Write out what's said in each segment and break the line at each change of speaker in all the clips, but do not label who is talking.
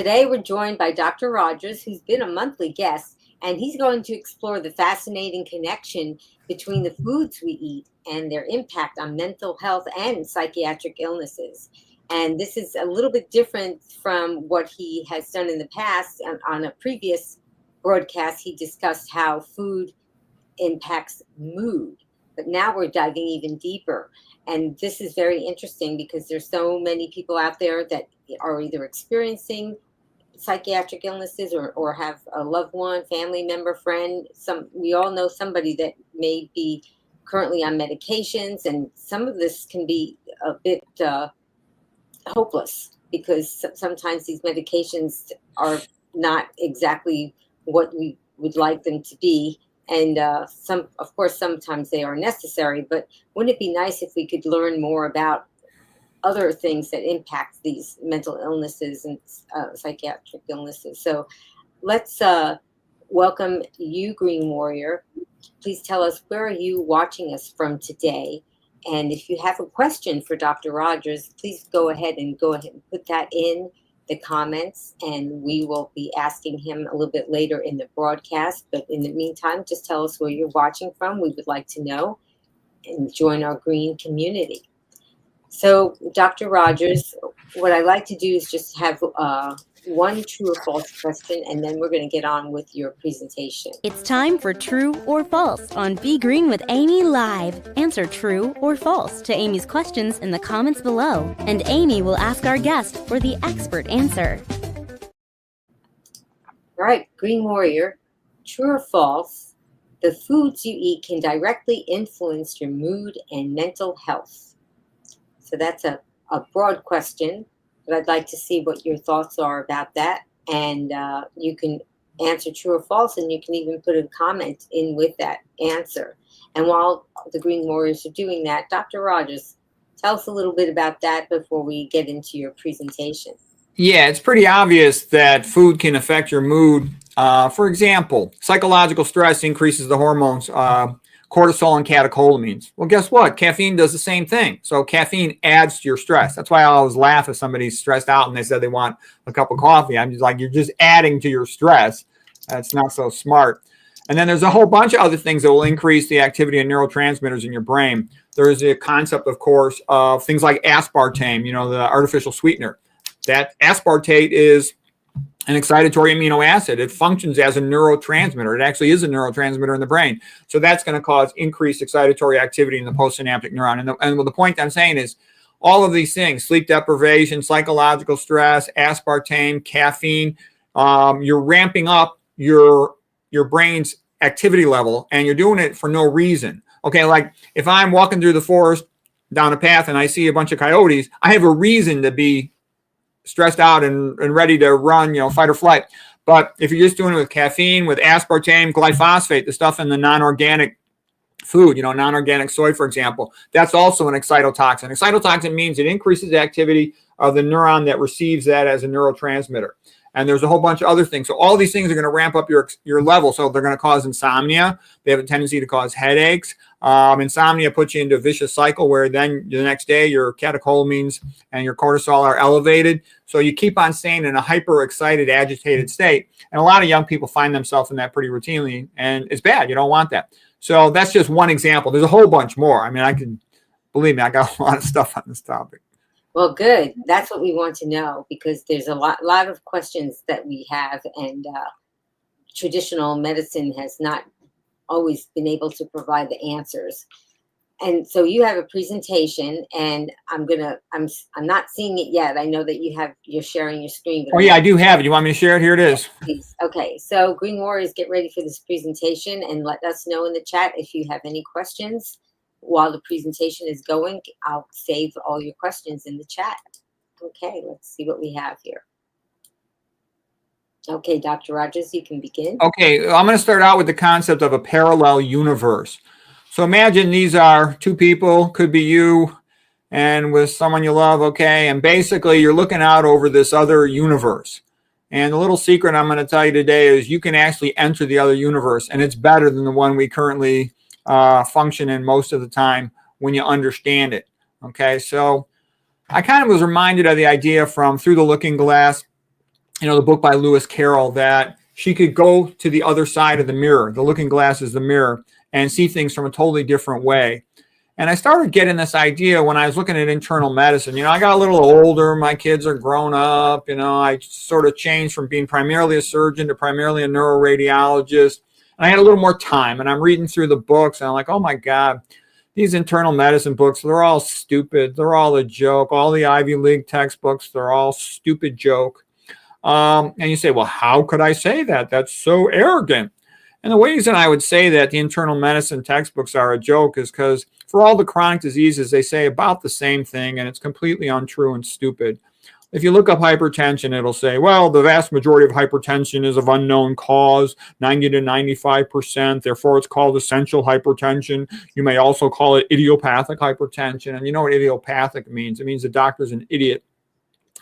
Today we're joined by Dr. Rogers, who's been a monthly guest, and he's going to explore the fascinating connection between the foods we eat and their impact on mental health and psychiatric illnesses. And this is a little bit different from what he has done in the past. On a previous broadcast, he discussed how food impacts mood, but now we're diving even deeper. And this is very interesting because there's so many people out there that are either experiencing psychiatric illnesses or have a loved one, family member, friend. We all know somebody that may be currently on medications, and some of this can be a bit hopeless because sometimes these medications are not exactly what we would like them to be. And of course, sometimes they are necessary, but wouldn't it be nice if we could learn more about other things that impact these mental illnesses and psychiatric illnesses? So let's welcome you, Green Warrior. Please tell us, where are you watching us from today? And if you have a question for Dr. Rogers, please go ahead and put that in the comments, and we will be asking him a little bit later in the broadcast. But in the meantime, just tell us where you're watching from. We would like to know and join our green community. So, Dr. Rogers, what I like to do is just have one true or false question, and then we're going to get on with your presentation.
It's time for True or False on Be Green with Amy Live. Answer true or false to Amy's questions in the comments below, and Amy will ask our guest for the expert answer.
All right, Green Warrior, true or false, the foods you eat can directly influence your mood and mental health. So that's a broad question, but I'd like to see what your thoughts are about that. And you can answer true or false, and you can even put a comment in with that answer. And while the Green Warriors are doing that, Dr. Rogers, tell us a little bit about that before we get into your presentation.
Yeah, it's pretty obvious that food can affect your mood. For example, psychological stress increases the hormones cortisol and catecholamines. Well, guess what? Caffeine does the same thing. So caffeine adds to your stress. That's why I always laugh if somebody's stressed out and they said they want a cup of coffee. I'm just like, you're just adding to your stress. That's not so smart. And then there's a whole bunch of other things that will increase the activity of neurotransmitters in your brain. There's a concept, of course, of things like aspartame, the artificial sweetener. That aspartate is an excitatory amino acid. It functions as a neurotransmitter. It actually is a neurotransmitter in the brain. So that's going to cause increased excitatory activity in the postsynaptic neuron. And the point I'm saying is all of these things, sleep deprivation, psychological stress, aspartame, caffeine, you're ramping up your brain's activity level, and you're doing it for no reason. Okay, like if I'm walking through the forest down a path and I see a bunch of coyotes, I have a reason to be stressed out and ready to run, fight or flight. But if you're just doing it with caffeine, with aspartame, glyphosate, the stuff in the non-organic food, non-organic soy, for example, that's also an excitotoxin. Excitotoxin means it increases the activity of the neuron that receives that as a neurotransmitter. And there's a whole bunch of other things. So all these things are going to ramp up your level. So they're going to cause insomnia. They have a tendency to cause headaches. Insomnia puts you into a vicious cycle where then the next day your catecholamines and your cortisol are elevated. So you keep on staying in a hyper excited, agitated state. And a lot of young people find themselves in that pretty routinely. And it's bad. You don't want that. So that's just one example. There's a whole bunch more. I mean, believe me, I got a lot of stuff on this topic.
Well, good. That's what we want to know, because there's a lot of questions that we have, and traditional medicine has not always been able to provide the answers. And so you have a presentation, and I'm not seeing it yet. I know that you're sharing your screen.
Oh yeah, I do have it. You want me to share it? Here it is.
Please. Okay. So Green Warriors, get ready for this presentation and let us know in the chat if you have any questions. While the presentation is going, I'll save all your questions in the chat. Okay, let's see what we have here. Okay, Dr. Rogers, you can begin.
Okay, I'm going to start out with the concept of a parallel universe. So imagine these are two people, could be you and with someone you love, okay? And basically you're looking out over this other universe. And the little secret I'm going to tell you today is you can actually enter the other universe, and it's better than the one we currently function in most of the time when you understand it. Okay, so I kind of was reminded of the idea from Through the Looking Glass. the book by Lewis Carroll, that she could go to the other side of the mirror. The looking glass is the mirror, and see things from a totally different way. And I started getting this idea when I was looking at internal medicine. I got a little older. My kids are grown up. I sort of changed from being primarily a surgeon to primarily a neuroradiologist. And I had a little more time, and I'm reading through the books, and I'm like, oh my God, these internal medicine books, they're all stupid. They're all a joke. All the Ivy League textbooks, they're all stupid joke. And you say, well, how could I say that? That's so arrogant. And the reason I would say that the internal medicine textbooks are a joke is because for all the chronic diseases, they say about the same thing, and it's completely untrue and stupid. If you look up hypertension, it'll say, well, the vast majority of hypertension is of unknown cause, 90 to 95%. Therefore, it's called essential hypertension. You may also call it idiopathic hypertension. And you know what idiopathic means? It means the doctor's an idiot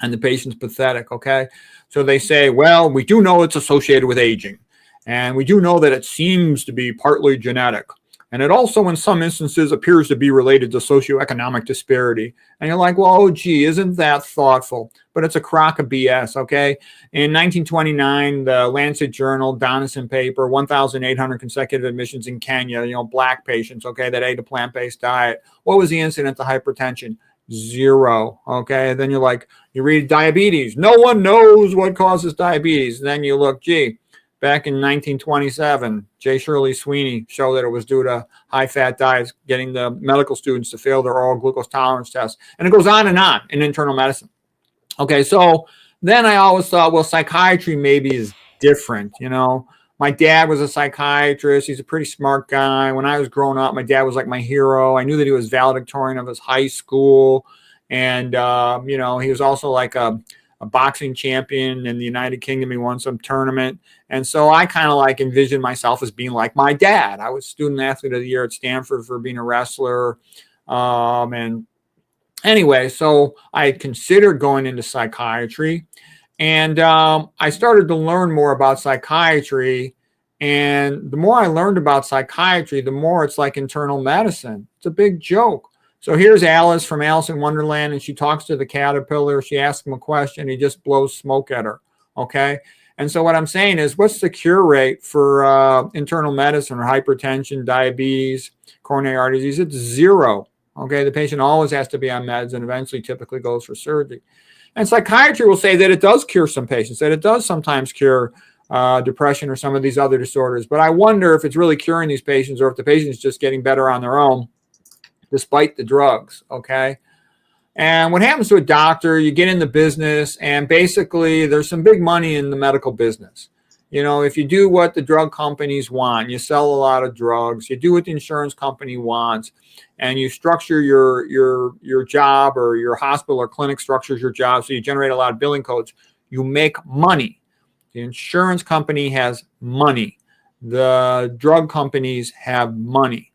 and the patient's pathetic, okay? So they say, well, we do know it's associated with aging. And we do know that it seems to be partly genetic. And it also, in some instances, appears to be related to socioeconomic disparity. And you're like, well, oh, gee, isn't that thoughtful? But it's a crock of BS, okay? In 1929, the Lancet Journal, Donison paper, 1,800 consecutive admissions in Kenya, black patients, okay, that ate a plant-based diet. What was the incidence to hypertension? 0, okay? And then you read diabetes. No one knows what causes diabetes. And then you look, gee, back in 1927, J. Shirley Sweeney showed that it was due to high-fat diets, getting the medical students to fail their oral glucose tolerance test. And it goes on in internal medicine. Okay, so then I always thought, well, psychiatry maybe is different. My dad was a psychiatrist. He's a pretty smart guy. When I was growing up, my dad was like my hero. I knew that he was valedictorian of his high school. And, he was also like a boxing champion in the United Kingdom. He won some tournament. And so I kind of envisioned myself as being like my dad. I was student athlete of the year at Stanford for being a wrestler. And anyway, so I had considered going into psychiatry. And I started to learn more about psychiatry. And the more I learned about psychiatry, the more it's like internal medicine. It's a big joke. So here's Alice from Alice in Wonderland, and she talks to the caterpillar. She asks him a question. He just blows smoke at her, okay? And so what I'm saying is, what's the cure rate for internal medicine or hypertension, diabetes, coronary artery disease? It's 0, okay? The patient always has to be on meds and eventually typically goes for surgery. And psychiatry will say that it does cure some patients, that it does sometimes cure depression or some of these other disorders. But I wonder if it's really curing these patients or if the patient's just getting better on their own despite the drugs, okay? And what happens to a doctor, you get in the business, and basically there's some big money in the medical business. If you do what the drug companies want, you sell a lot of drugs, you do what the insurance company wants, and you structure your job, or your hospital or clinic structures your job so you generate a lot of billing codes, you make money. The insurance company has money. The drug companies have money.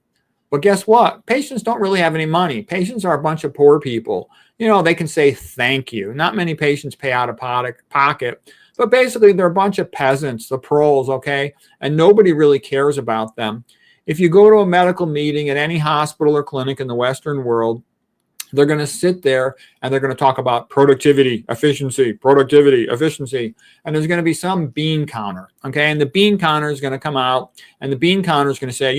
But guess what? Patients don't really have any money. Patients are a bunch of poor people. They can say thank you. Not many patients pay out of pocket, but basically they're a bunch of peasants, the proles, okay? And nobody really cares about them. If you go to a medical meeting at any hospital or clinic in the Western world, they're going to sit there and they're going to talk about productivity, efficiency. And there's going to be some bean counter, okay? And the bean counter is going to come out, and the bean counter is going to say,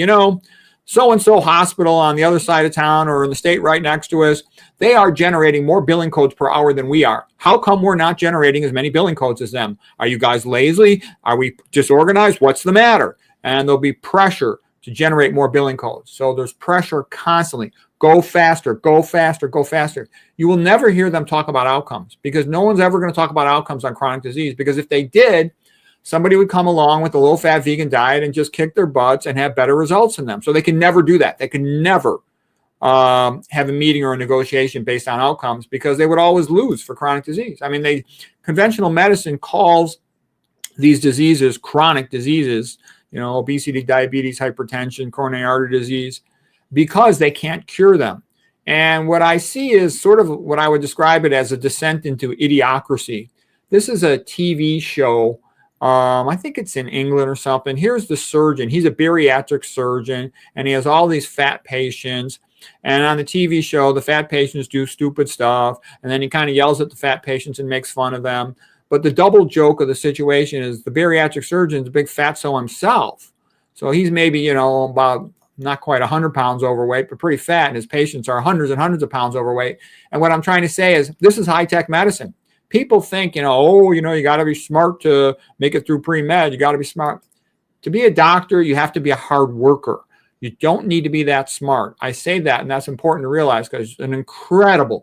so-and-so hospital on the other side of town or in the state right next to us, they are generating more billing codes per hour than we are. How come we're not generating as many billing codes as them? Are you guys lazy? Are we disorganized? What's the matter? And there'll be pressure to generate more billing codes. So there's pressure constantly. Go faster, go faster, go faster. You will never hear them talk about outcomes, because no one's ever going to talk about outcomes on chronic disease, because if they did, somebody would come along with a low-fat vegan diet and just kick their butts and have better results than them. So they can never do that. They can never have a meeting or a negotiation based on outcomes, because they would always lose for chronic disease. I mean, conventional medicine calls these diseases chronic diseases, obesity, diabetes, hypertension, coronary artery disease, because they can't cure them. And what I see is sort of what I would describe it as a descent into idiocracy. This is a TV show. I think it's in England or something. Here's the surgeon. He's a bariatric surgeon, and he has all these fat patients. And on the TV show, the fat patients do stupid stuff, and then he kind of yells at the fat patients and makes fun of them. But the double joke of the situation is the bariatric surgeon is a big fatso himself. So he's maybe, about not quite 100 pounds overweight, but pretty fat. And his patients are hundreds and hundreds of pounds overweight. And what I'm trying to say is this is high-tech medicine. People think, you got to be smart to make it through pre-med. You got to be smart. To be a doctor, you have to be a hard worker. You don't need to be that smart. I say that, and that's important to realize because an incredible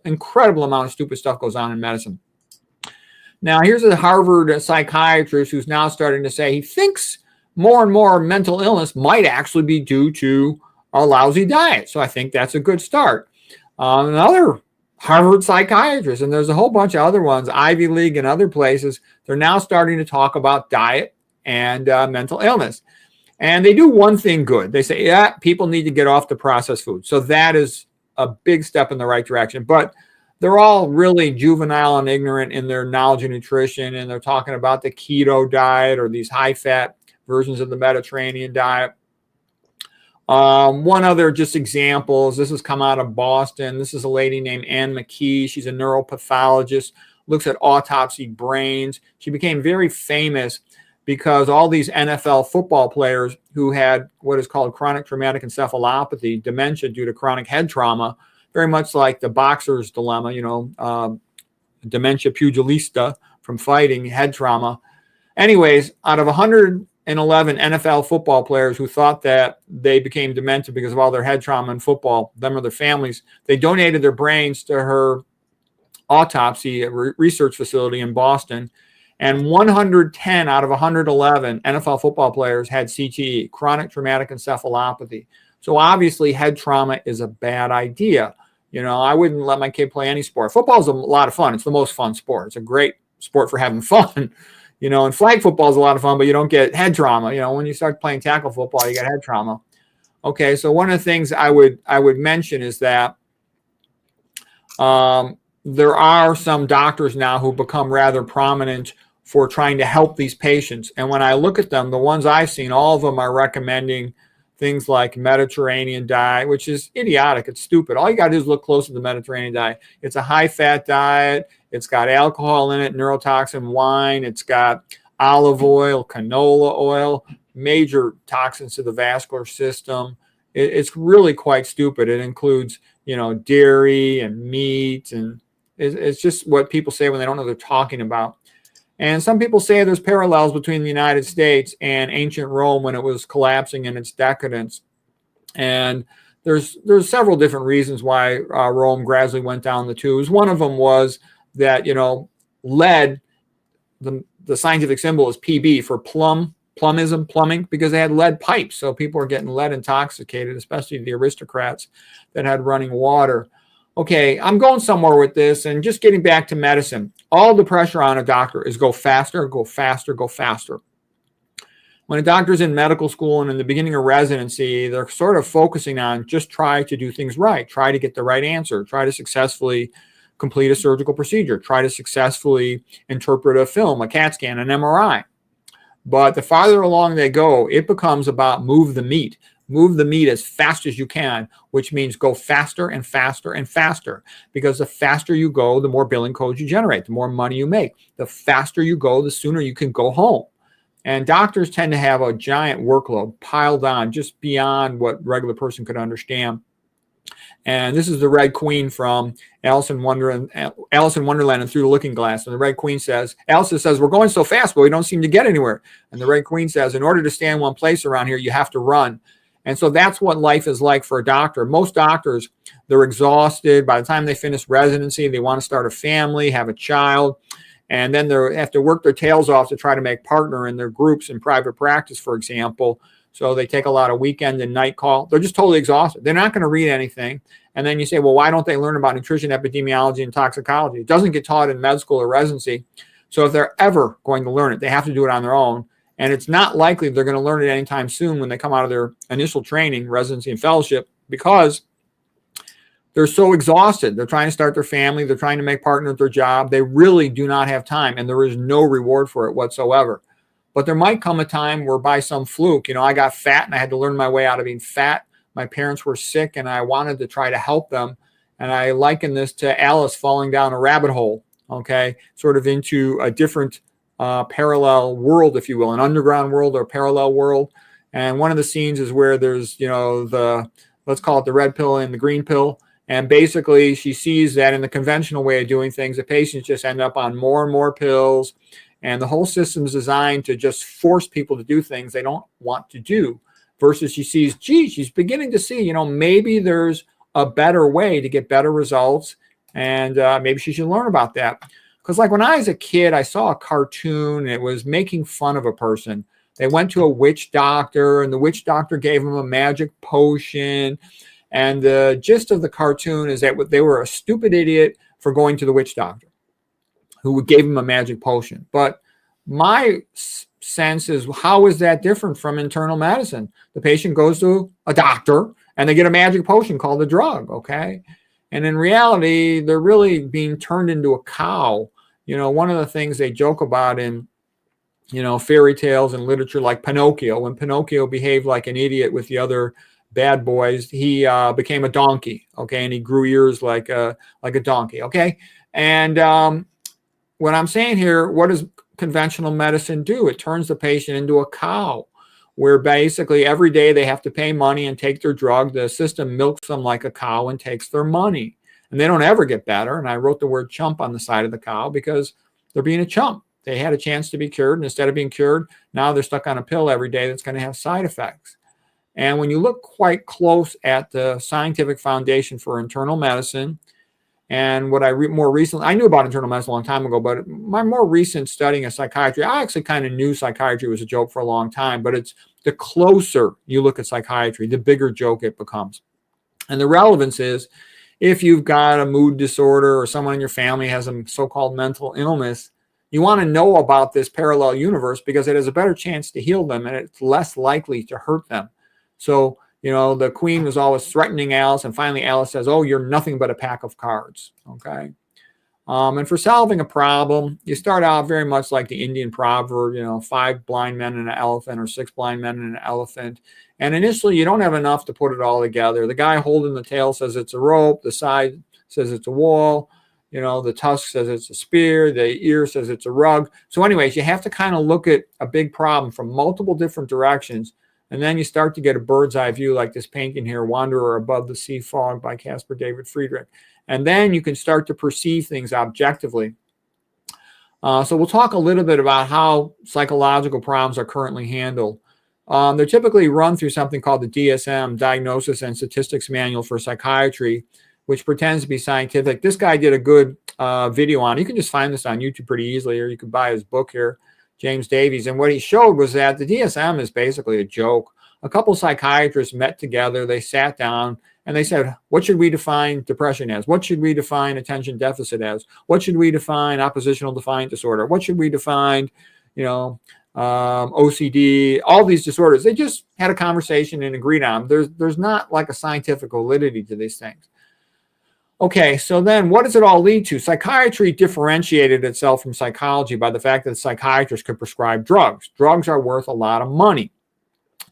amount of stupid stuff goes on in medicine. Now, here's a Harvard psychiatrist who's now starting to say he thinks more and more mental illness might actually be due to a lousy diet. So I think that's a good start. Another Harvard psychiatrist, and there's a whole bunch of other ones, Ivy League and other places, they're now starting to talk about diet and mental illness. And they do one thing good. They say, yeah, people need to get off the processed food. So that is a big step in the right direction. But they're all really juvenile and ignorant in their knowledge of nutrition. And they're talking about the keto diet or these high-fat versions of the Mediterranean diet. One other just examples. This has come out of Boston. This is a lady named Ann McKee. She's a neuropathologist, looks at autopsied brains. She became very famous because all these NFL football players who had what is called chronic traumatic encephalopathy, dementia due to chronic head trauma, very much like the boxer's dilemma, dementia pugilista from fighting, head trauma. Anyways, out of 111 NFL football players who thought that they became demented because of all their head trauma in football, them or their families, they donated their brains to her autopsy research facility in Boston. And 110 out of 111 NFL football players had CTE, chronic traumatic encephalopathy. So obviously head trauma is a bad idea. I wouldn't let my kid play any sport. Football is a lot of fun. It's the most fun sport. It's a great sport for having fun. And flag football is a lot of fun, but you don't get head trauma. When you start playing tackle football, you get head trauma. Okay, so one of the things I would mention is that there are some doctors now who become rather prominent for trying to help these patients. And when I look at them, the ones I've seen, all of them are recommending things like Mediterranean diet, which is idiotic. It's stupid. All you got to do is look close to the Mediterranean diet. It's a high-fat diet. It's got alcohol in it, neurotoxin wine. It's got olive oil, canola oil, major toxins to the vascular system. It's really quite stupid. It includes, dairy and meat, and it's just what people say when they don't know what they're talking about. And some people say there's parallels between the United States and ancient Rome when it was collapsing in its decadence. And there's several different reasons why Rome gradually went down the tubes. One of them was that, lead, the scientific symbol is PB for plumbing, because they had lead pipes. So people were getting lead intoxicated, especially the aristocrats that had running water. Okay, I'm going somewhere with this, and just getting back to medicine. All the pressure on a doctor is go faster, go faster, go faster. When a doctor's in medical school and in the beginning of residency, they're sort of focusing on just try to do things right, try to get the right answer, try to successfully complete a surgical procedure, try to successfully interpret a film, a CAT scan, an MRI. But the farther along they go, it becomes about move the meat. Move the meat as fast as you can, which means go faster and faster and faster. Because the faster you go, the more billing codes you generate, the more money you make. The faster you go, the sooner you can go home. And doctors tend to have a giant workload piled on just beyond what a regular person could understand. And this is the Red Queen from Alice in Wonderland and Through the Looking Glass. And the Red Queen says, Alice says, we're going so fast, but we don't seem to get anywhere. And the Red Queen says, in order to stay in one place around here, you have to run. And so that's what life is like for a doctor. Most doctors, they're exhausted. By the time they finish residency, they want to start a family, have a child, and then they have to work their tails off to try to make partner in their groups in private practice, for example. So they take a lot of weekend and night call. They're just totally exhausted. They're not going to read anything. And then you say, well, why don't they learn about nutrition, epidemiology, and toxicology? It doesn't get taught in med school or residency. So if they're ever going to learn it, they have to do it on their own. And it's not likely they're going to learn it anytime soon when they come out of their initial training, residency, and fellowship, because they're so exhausted. They're trying to start their family. They're trying to make partner at their job. They really do not have time, and there is no reward for it whatsoever. But there might come a time where by some fluke, I got fat and I had to learn my way out of being fat. My parents were sick and I wanted to try to help them. And I liken this to Alice falling down a rabbit hole. okay, sort of into a different parallel world, if you will, an underground world or parallel world. And one of the scenes is where there's, let's call it the red pill and the green pill. And basically she sees that in the conventional way of doing things, the patients just end up on more and more pills. And the whole system is designed to just force people to do things they don't want to do. Versus she sees, gee, she's beginning to see, maybe there's a better way to get better results. And maybe she should learn about that. Because like when I was a kid, I saw a cartoon and it was making fun of a person. They went to a witch doctor and the witch doctor gave them a magic potion. And the gist of the cartoon is that they were a stupid idiot for going to the witch doctor who gave them a magic potion. But my sense is, how is that different from internal medicine? The patient goes to a doctor and they get a magic potion called a drug, okay? And in reality, they're really being turned into a cow. One of the things they joke about in, fairy tales and literature like Pinocchio, when Pinocchio behaved like an idiot with the other bad boys, he became a donkey, okay? And he grew ears like a donkey, okay? And what I'm saying here, what does conventional medicine do? It turns the patient into a cow, where basically every day they have to pay money and take their drug. The system milks them like a cow and takes their money. And they don't ever get better. And I wrote the word chump on the side of the cow because they're being a chump. They had a chance to be cured, and instead of being cured, now they're stuck on a pill every day that's going to have side effects. And when you look quite close at the scientific foundation for internal medicine, and what I more recently, I knew about internal medicine a long time ago, but my more recent studying of psychiatry, I actually kind of knew psychiatry was a joke for a long time, but it's the closer you look at psychiatry, the bigger joke it becomes. And the relevance is, if you've got a mood disorder or someone in your family has a so-called mental illness, you want to know about this parallel universe because it has a better chance to heal them and it's less likely to hurt them. So, the queen was always threatening Alice, and finally Alice says, oh, you're nothing but a pack of cards, okay? And for solving a problem, you start out very much like the Indian proverb, 5 blind men and an elephant, or 6 blind men and an elephant. And initially, you don't have enough to put it all together. The guy holding the tail says it's a rope. The side says it's a wall. The tusk says it's a spear. The ear says it's a rug. So anyways, you have to kind of look at a big problem from multiple different directions. And then you start to get a bird's eye view like this painting here, Wanderer Above the Sea Fog by Caspar David Friedrich. And then you can start to perceive things objectively. So we'll talk a little bit about how psychological problems are currently handled. They're typically run through something called the DSM, Diagnosis and Statistics Manual for Psychiatry, which pretends to be scientific. This guy did a good video on it. You can just find this on YouTube pretty easily, or you can buy his book here, James Davies. And what he showed was that the DSM is basically a joke. A couple psychiatrists met together, they sat down, and they said, what should we define depression as? What should we define attention deficit as? What should we define oppositional defiant disorder? What should we define, OCD, all these disorders? They just had a conversation and agreed on them. There's not like a scientific validity to these things. Okay, so then what does it all lead to? Psychiatry differentiated itself from psychology by the fact that psychiatrists could prescribe drugs. Drugs are worth a lot of money.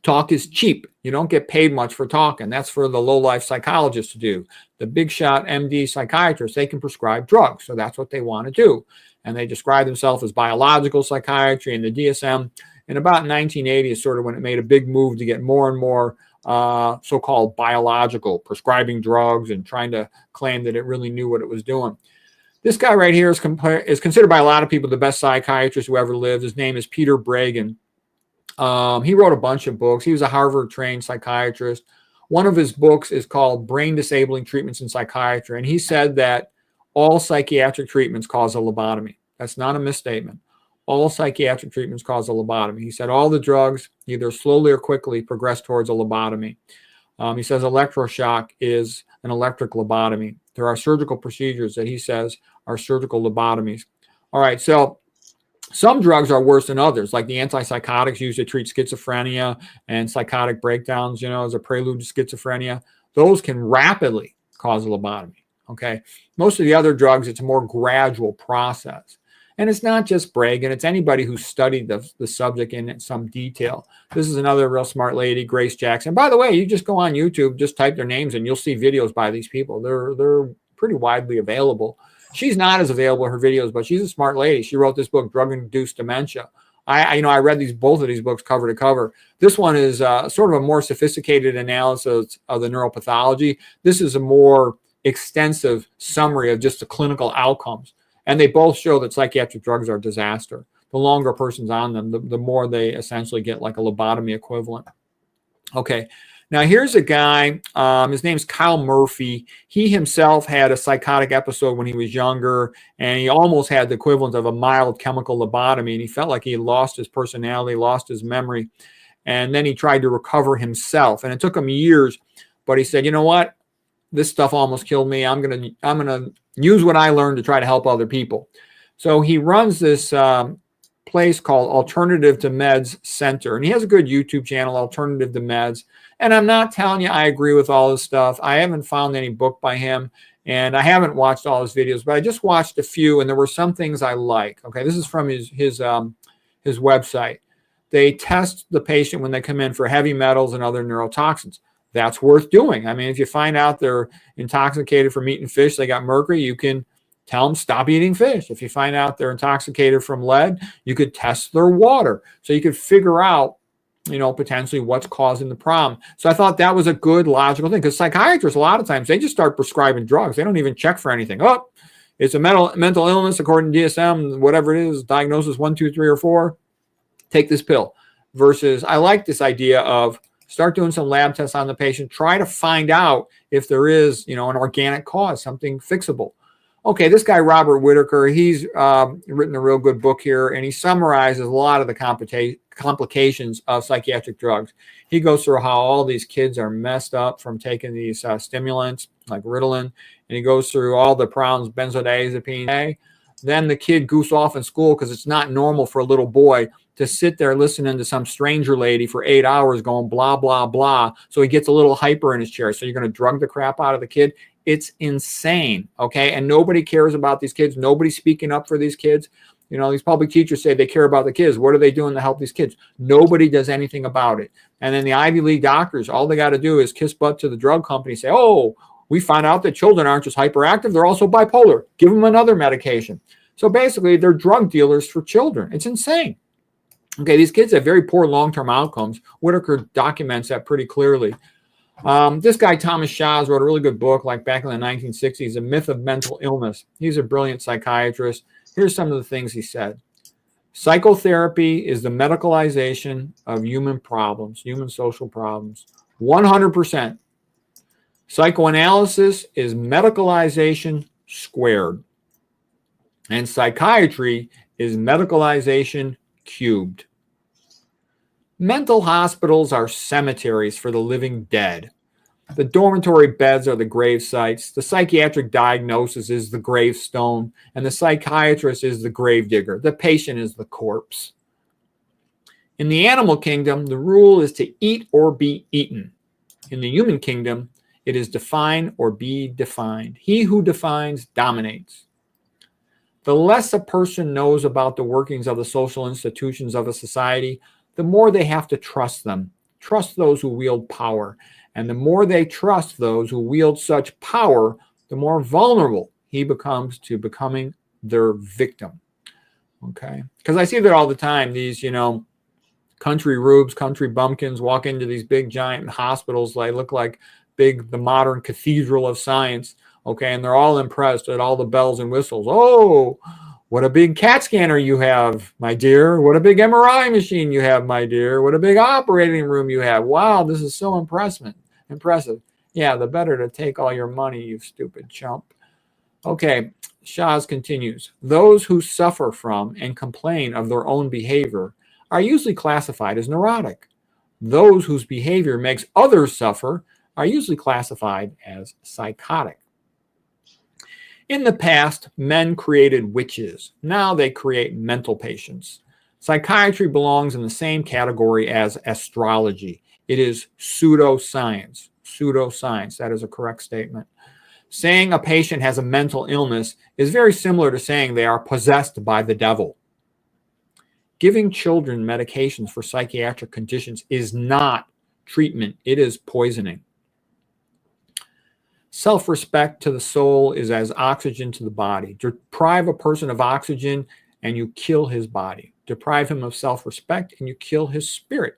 Talk is cheap. You don't get paid much for talking. That's for the low-life psychologists to do. The big shot MD psychiatrists, they can prescribe drugs. So that's what they want to do. And they describe themselves as biological psychiatry. And the DSM in about 1980 is sort of when it made a big move to get more and more so-called biological, prescribing drugs and trying to claim that it really knew what it was doing. This guy right here is considered by a lot of people the best psychiatrist who ever lived. His name is Peter Breggin. He wrote a bunch of books. He was a Harvard-trained psychiatrist. One of his books is called Brain Disabling Treatments in Psychiatry, and he said that all psychiatric treatments cause a lobotomy. That's not a misstatement. All psychiatric treatments cause a lobotomy. He said all the drugs, either slowly or quickly, progress towards a lobotomy. He says electroshock is an electric lobotomy. There are surgical procedures that he says are surgical lobotomies. All right, so some drugs are worse than others, like the antipsychotics used to treat schizophrenia and psychotic breakdowns, as a prelude to schizophrenia. Those can rapidly cause a lobotomy, okay? Most of the other drugs, it's a more gradual process. And it's not just Breggin, it's anybody who studied the subject in some detail. This is another real smart lady, Grace Jackson. By the way, you just go on YouTube, just type their names, and you'll see videos by these people. They're pretty widely available. She's not as available in her videos, but she's a smart lady. She wrote this book, Drug-Induced Dementia. I read both of these books cover to cover. This one is sort of a more sophisticated analysis of the neuropathology. This is a more extensive summary of just the clinical outcomes. And they both show that psychiatric drugs are a disaster. The longer a person's on them, the more they essentially get like a lobotomy equivalent. Okay. Now, here's a guy, his name's Kyle Murphy. He himself had a psychotic episode when he was younger, and he almost had the equivalent of a mild chemical lobotomy, and he felt like he lost his personality, lost his memory, and then he tried to recover himself, and it took him years, but he said, you know what? This stuff almost killed me. I'm gonna use what I learned to try to help other people. So he runs this place called Alternative to Meds Center, and he has a good YouTube channel, Alternative to Meds. And I'm not telling you I agree with all his stuff. I haven't found any book by him, and I haven't watched all his videos, but I just watched a few, and there were some things I like. Okay, this is from his website. They test the patient when they come in for heavy metals and other neurotoxins. That's worth doing. I mean, if you find out they're intoxicated from eating fish, they got mercury, you can tell them stop eating fish. If you find out they're intoxicated from lead, you could test their water. So you could figure out, potentially what's causing the problem. So I thought that was a good logical thing, because psychiatrists, a lot of times, they just start prescribing drugs. They don't even check for anything. Oh, it's a mental illness according to DSM, whatever it is, diagnosis 1, 2, 3, or 4, take this pill. Versus I like this idea of start doing some lab tests on the patient, try to find out if there is, an organic cause, something fixable. Okay, this guy, Robert Whitaker, he's written a real good book here, and he summarizes a lot of the complications of psychiatric drugs. He goes through how all these kids are messed up from taking these stimulants like Ritalin, and he goes through all the problems, benzodiazepine. Then the kid goofs off in school because it's not normal for a little boy to sit there listening to some stranger lady for 8 hours going blah, blah, blah. So he gets a little hyper in his chair. So you're going to drug the crap out of the kid? It's insane, okay? And nobody cares about these kids. Nobody's speaking up for these kids. These public teachers say they care about the kids. What are they doing to help these kids? Nobody does anything about it. And then the Ivy League doctors, all they got to do is kiss butt to the drug company, say, oh, we found out that children aren't just hyperactive, they're also bipolar. Give them another medication. So basically, they're drug dealers for children. It's insane. Okay, these kids have very poor long-term outcomes. Whitaker documents that pretty clearly. This guy, Thomas Schaas, wrote a really good book like back in the 1960s, A Myth of Mental Illness. He's a brilliant psychiatrist. Here's some of the things he said. Psychotherapy is the medicalization of human problems, human social problems. 100%. Psychoanalysis is medicalization squared. And psychiatry is medicalization cubed. Mental hospitals are cemeteries for the living dead. The dormitory beds are the grave sites. The psychiatric diagnosis is the gravestone, and the psychiatrist is the gravedigger. The patient is the corpse. In the animal kingdom, the rule is to eat or be eaten. In the human kingdom, it is define or be defined. He who defines dominates. The less a person knows about the workings of the social institutions of a society, the more they have to trust them, trust those who wield power. And the more they trust those who wield such power, the more vulnerable he becomes to becoming their victim. Okay? Because I see that all the time. These, country rubes, country bumpkins walk into these big giant hospitals. They look like the modern cathedral of science. Okay? And they're all impressed at all the bells and whistles. Oh, what a big CAT scanner you have, my dear. What a big MRI machine you have, my dear. What a big operating room you have. Wow, this is so impressive. Yeah, the better to take all your money, you stupid chump. Okay, Schaas continues. Those who suffer from and complain of their own behavior are usually classified as neurotic. Those whose behavior makes others suffer are usually classified as psychotic. In the past, men created witches. Now they create mental patients. Psychiatry belongs in the same category as astrology. It is pseudoscience. Pseudoscience, that is a correct statement. Saying a patient has a mental illness is very similar to saying they are possessed by the devil. Giving children medications for psychiatric conditions is not treatment. It is poisoning. Self-respect to the soul is as oxygen to the body. Deprive a person of oxygen and you kill his body. Deprive him of self-respect and you kill his spirit.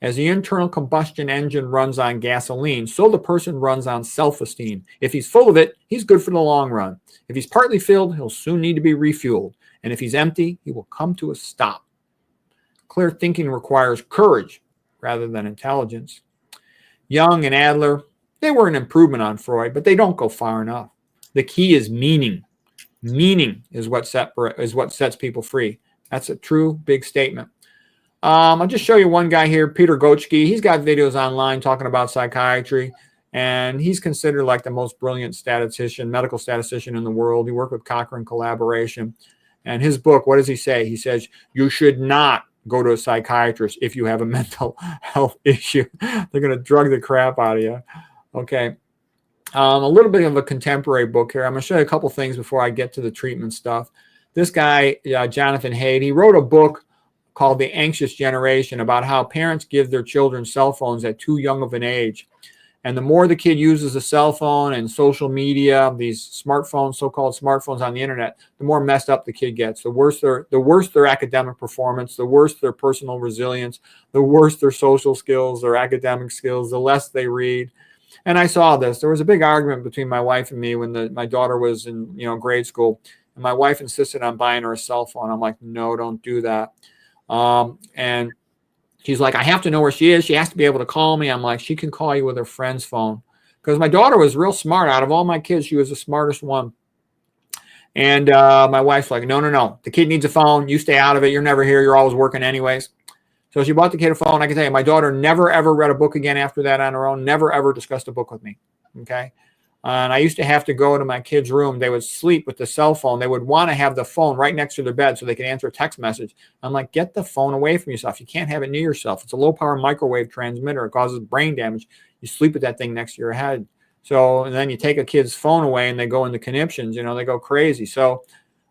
As the internal combustion engine runs on gasoline, so the person runs on self-esteem. If he's full of it, he's good for the long run. If he's partly filled, he'll soon need to be refueled. And if he's empty, he will come to a stop. Clear thinking requires courage rather than intelligence. Jung and Adler, they were an improvement on Freud, but they don't go far enough. The key is meaning. Meaning is what sets people free. That's a true big statement. I'll just show you one guy here, Peter Gochke. He's got videos online talking about psychiatry, and he's considered like the most brilliant medical statistician in the world. He worked with Cochrane Collaboration. And his book, what does he say? He says, you should not go to a psychiatrist if you have a mental health issue. They're going to drug the crap out of you. Okay. A little bit of a contemporary book here. I'm going to show you a couple things before I get to the treatment stuff. This guy, Jonathan Haidt, he wrote a book called The Anxious Generation about how parents give their children cell phones at too young of an age. And the more the kid uses a cell phone and social media, these smartphones, so-called smartphones on the internet, the more messed up the kid gets. The worse their academic performance, the worse their personal resilience, the worse their social skills, their academic skills, the less they read. And I saw this. There was a big argument between my wife and me when my daughter was in grade school. And my wife insisted on buying her a cell phone. I'm like, no, don't do that. And she's like, I have to know where she is. She has to be able to call me. I'm like, she can call you with her friend's phone. Because my daughter was real smart. Out of all my kids, she was the smartest one. And my wife's like, no. The kid needs a phone. You stay out of it. You're never here. You're always working anyways. So she bought the kid a phone. I can tell you, my daughter never, ever read a book again after that on her own. Never, ever discussed a book with me. Okay. And I used to have to go to my kids' room. They would sleep with the cell phone. They would want to have the phone right next to their bed so they could answer a text message. I'm like, get the phone away from yourself. You can't have it near yourself. It's a low-power microwave transmitter. It causes brain damage. You sleep with that thing next to your head. So, and then you take a kid's phone away and they go into conniptions. They go crazy. So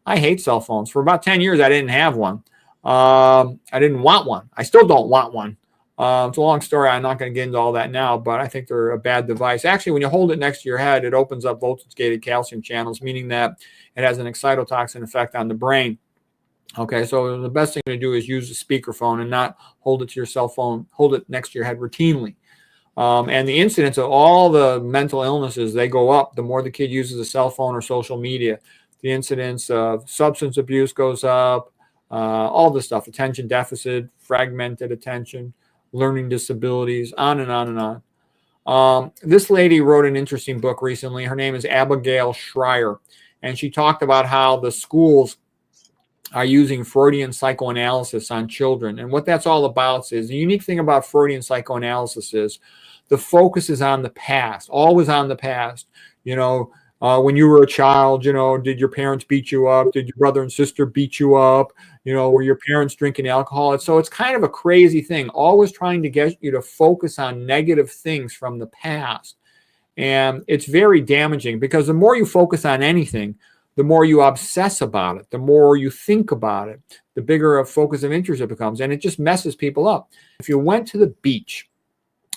I hate cell phones. For about 10 years, I didn't have one. I didn't want one. I still don't want one. It's a long story. I'm not going to get into all that now, but I think they're a bad device. Actually, when you hold it next to your head, it opens up voltage-gated calcium channels, meaning that it has an excitotoxin effect on the brain. Okay, so the best thing to do is use a speakerphone and not hold it to your cell phone. Hold it next to your head routinely. And the incidence of all the mental illnesses, they go up the more the kid uses a cell phone or social media. The incidence of substance abuse goes up, all this stuff, attention deficit, fragmented attention, learning disabilities, on and on and on. This lady wrote an interesting book recently. Her name is Abigail Schreier, and she talked about how the schools are using Freudian psychoanalysis on children. And what that's all about is the unique thing about Freudian psychoanalysis is the focus is on the past, always on the past. When you were a child, did your parents beat you up? Did your brother and sister beat you up? Were your parents drinking alcohol? So it's kind of a crazy thing, always trying to get you to focus on negative things from the past. And it's very damaging because the more you focus on anything, the more you obsess about it, the more you think about it, the bigger a focus of interest it becomes. And it just messes people up. If you went to the beach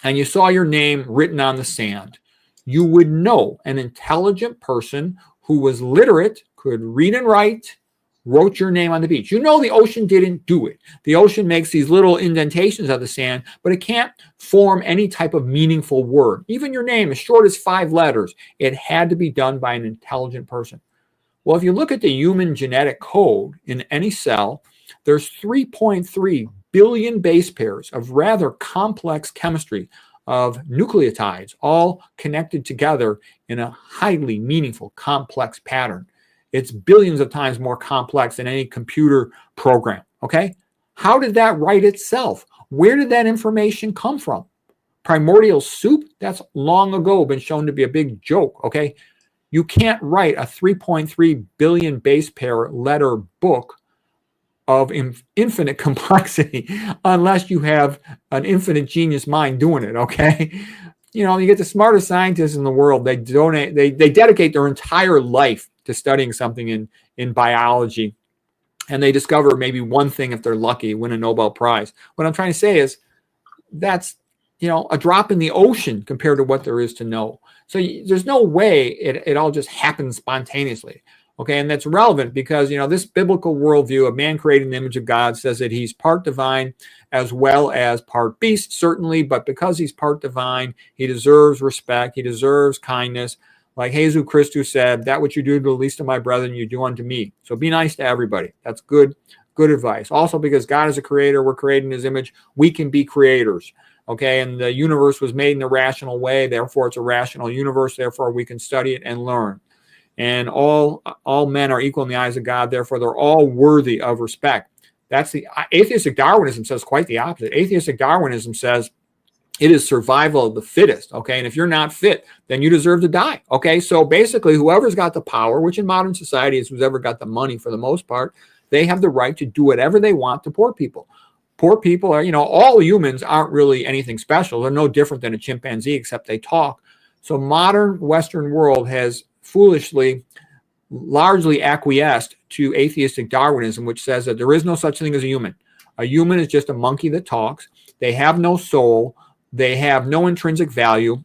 and you saw your name written on the sand, you would know an intelligent person who was literate, could read and write, wrote your name on the beach. The ocean didn't do it. The ocean makes these little indentations of the sand, but it can't form any type of meaningful word. Even your name, as short as 5 letters, it had to be done by an intelligent person. Well, if you look at the human genetic code in any cell, there's 3.3 billion base pairs of rather complex chemistry of nucleotides, all connected together in a highly meaningful, complex pattern. It's billions of times more complex than any computer program, okay? How did that write itself? Where did that information come from? Primordial soup? That's long ago been shown to be a big joke, okay? You can't write a 3.3 billion base pair letter book of infinite complexity unless you have an infinite genius mind doing it, okay? You get the smartest scientists in the world, they dedicate their entire life to studying something in biology, and they discover maybe one thing if they're lucky, win a Nobel Prize. What I'm trying to say is that's a drop in the ocean compared to what there is to know. So there's no way it all just happens spontaneously. Okay, and that's relevant because, this biblical worldview of man created in the image of God says that he's part divine as well as part beast, certainly, but because he's part divine, he deserves respect, he deserves kindness. Like Jesus Christus said, that which you do to the least of my brethren, you do unto me. So be nice to everybody. That's good advice. Also, because God is a creator, we're created in his image, we can be creators. Okay, and the universe was made in a rational way, therefore it's a rational universe, therefore we can study it and learn. And all men are equal in the eyes of God, therefore they're all worthy of respect. That's the atheistic Darwinism says quite the opposite. Atheistic Darwinism says it is survival of the fittest, okay? And if you're not fit, then you deserve to die, okay? So basically, whoever's got the power, which in modern society is who's ever got the money for the most part, they have the right to do whatever they want to poor people. Poor people are, all humans aren't really anything special. They're no different than a chimpanzee, except they talk. So modern Western world has foolishly largely acquiesced to atheistic Darwinism, which says that there is no such thing as a human. A human is just a monkey that talks. They have no soul. They have no intrinsic value.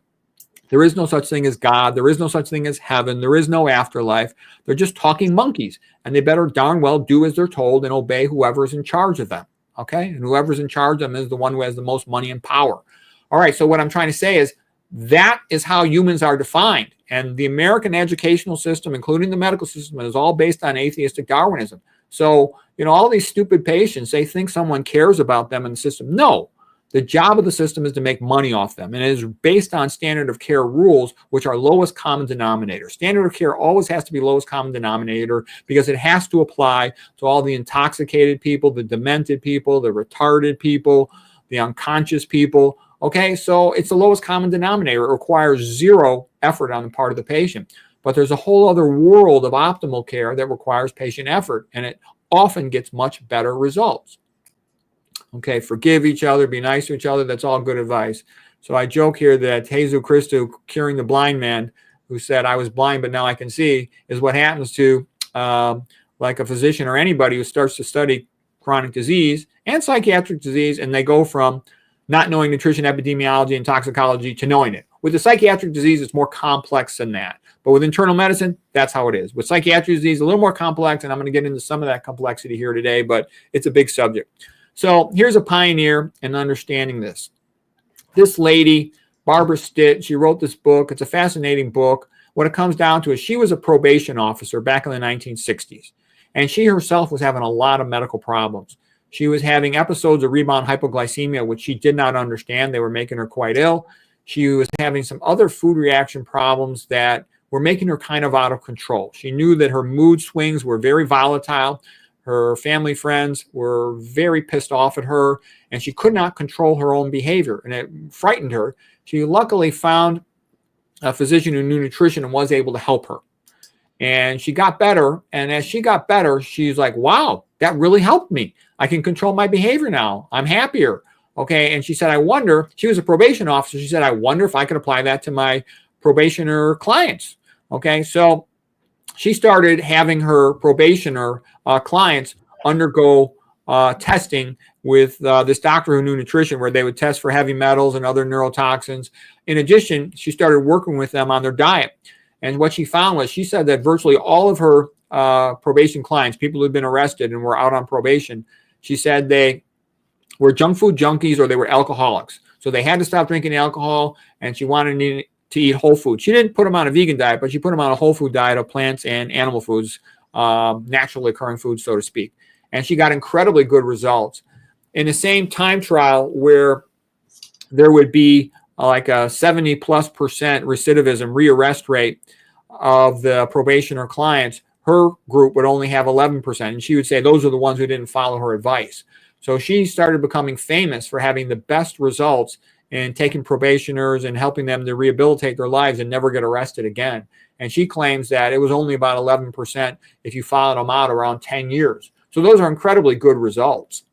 There is no such thing as God. There is no such thing as heaven. There is no afterlife. They're just talking monkeys, and they better darn well do as they're told and obey whoever's in charge of them. Okay? And whoever's in charge of them is the one who has the most money and power. All right, so what I'm trying to say is that is how humans are defined. And the American educational system, including the medical system, is all based on atheistic Darwinism. So, all these stupid patients, they think someone cares about them in the system. No, the job of the system is to make money off them. And it is based on standard of care rules, which are lowest common denominator. Standard of care always has to be lowest common denominator because it has to apply to all the intoxicated people, the demented people, the retarded people, the unconscious people. Okay, so it's the lowest common denominator. It requires zero effort on the part of the patient. But there's a whole other world of optimal care that requires patient effort, and it often gets much better results. Okay, forgive each other, be nice to each other. That's all good advice. So I joke here that Jesus Christus curing the blind man who said, I was blind, but now I can see, is what happens to like a physician or anybody who starts to study chronic disease and psychiatric disease, and they go from not knowing nutrition, epidemiology, and toxicology to knowing it. With the psychiatric disease, it's more complex than that. But with internal medicine, that's how it is. With psychiatric disease, a little more complex, and I'm going to get into some of that complexity here today, but it's a big subject. So here's a pioneer in understanding this. This lady, Barbara Stitt, she wrote this book. It's a fascinating book. What it comes down to is she was a probation officer back in the 1960s, and she herself was having a lot of medical problems. She was having episodes of rebound hypoglycemia, which she did not understand. They were making her quite ill. She was having some other food reaction problems that were making her kind of out of control. She knew that her mood swings were very volatile. Her family friends were very pissed off at her, and she could not control her own behavior, and it frightened her. She luckily found a physician who knew nutrition and was able to help her. And she got better, and as she got better, she's like, wow, that really helped me. I can control my behavior now. I'm happier. Okay, and she said, I wonder, she was a probation officer. She said, I wonder if I could apply that to my probationer clients. Okay, so she started having her probationer clients undergo testing with this doctor who knew nutrition, where they would test for heavy metals and other neurotoxins. In addition, she started working with them on their diet. And what she found was, she said that virtually all of her probation clients, people who had been arrested and were out on probation, she said they were junk food junkies or they were alcoholics. So they had to stop drinking alcohol, and she wanted to eat whole food. She didn't put them on a vegan diet, but she put them on a whole food diet of plants and animal foods, naturally occurring foods, so to speak. And she got incredibly good results. In the same time trial where there would be like a 70+% recidivism, rearrest rate of the probationer clients, her group would only have 11%. And she would say those are the ones who didn't follow her advice. So she started becoming famous for having the best results in taking probationers and helping them to rehabilitate their lives and never get arrested again. And she claims that it was only about 11% if you followed them out around 10 years. So those are incredibly good results.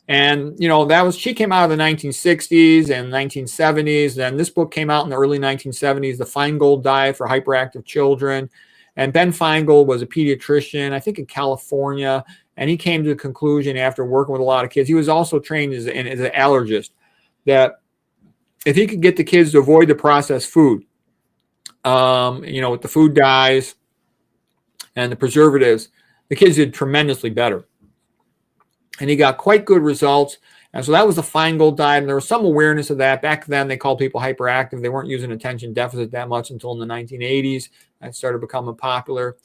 And, she came out of the 1960s and 1970s. Then this book came out in the early 1970s, The Feingold Diet for Hyperactive Children. And Ben Feingold was a pediatrician, I think in California. And he came to the conclusion after working with a lot of kids, he was also trained as an allergist, that if he could get the kids to avoid the processed food, with the food dyes and the preservatives, the kids did tremendously better. And he got quite good results. And so that was the Feingold diet. And there was some awareness of that. Back then, they called people hyperactive. They weren't using attention deficit that much until in the 1980s. That started becoming popular.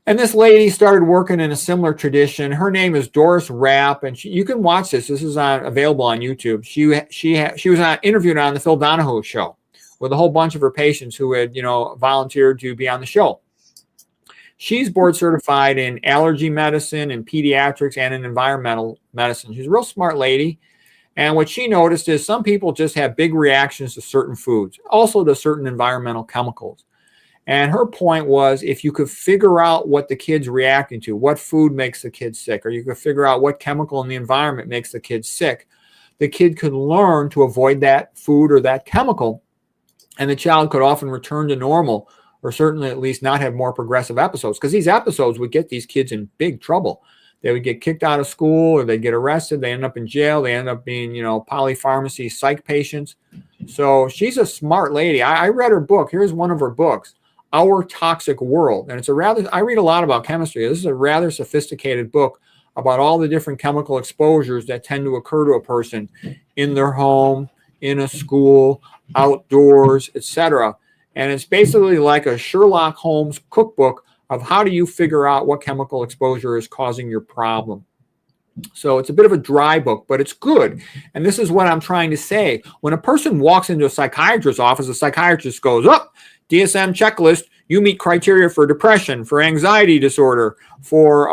And this lady started working in a similar tradition. Her name is Doris Rapp, and you can watch this. This is available on YouTube. She was interviewed on the Phil Donahue show with a whole bunch of her patients who had volunteered to be on the show. She's board certified in allergy medicine and pediatrics and in environmental medicine. She's a real smart lady. And what she noticed is some people just have big reactions to certain foods, also to certain environmental chemicals. And her point was, if you could figure out what the kid's reacting to, what food makes the kid sick, or you could figure out what chemical in the environment makes the kid sick, the kid could learn to avoid that food or that chemical, and the child could often return to normal, or certainly at least not have more progressive episodes, because these episodes would get these kids in big trouble. They would get kicked out of school, or they'd get arrested. They end up in jail. They end up being, polypharmacy psych patients. So she's a smart lady. I read her book. Here's one of her books, Our Toxic World. And I read a lot about chemistry. This is a rather sophisticated book about all the different chemical exposures that tend to occur to a person in their home, in a school, outdoors, etc. And it's basically like a Sherlock Holmes cookbook of how do you figure out what chemical exposure is causing your problem. So it's a bit of a dry book, but it's good. And this is what I'm trying to say. When a person walks into a psychiatrist's office, the psychiatrist goes, DSM checklist, you meet criteria for depression, for anxiety disorder, for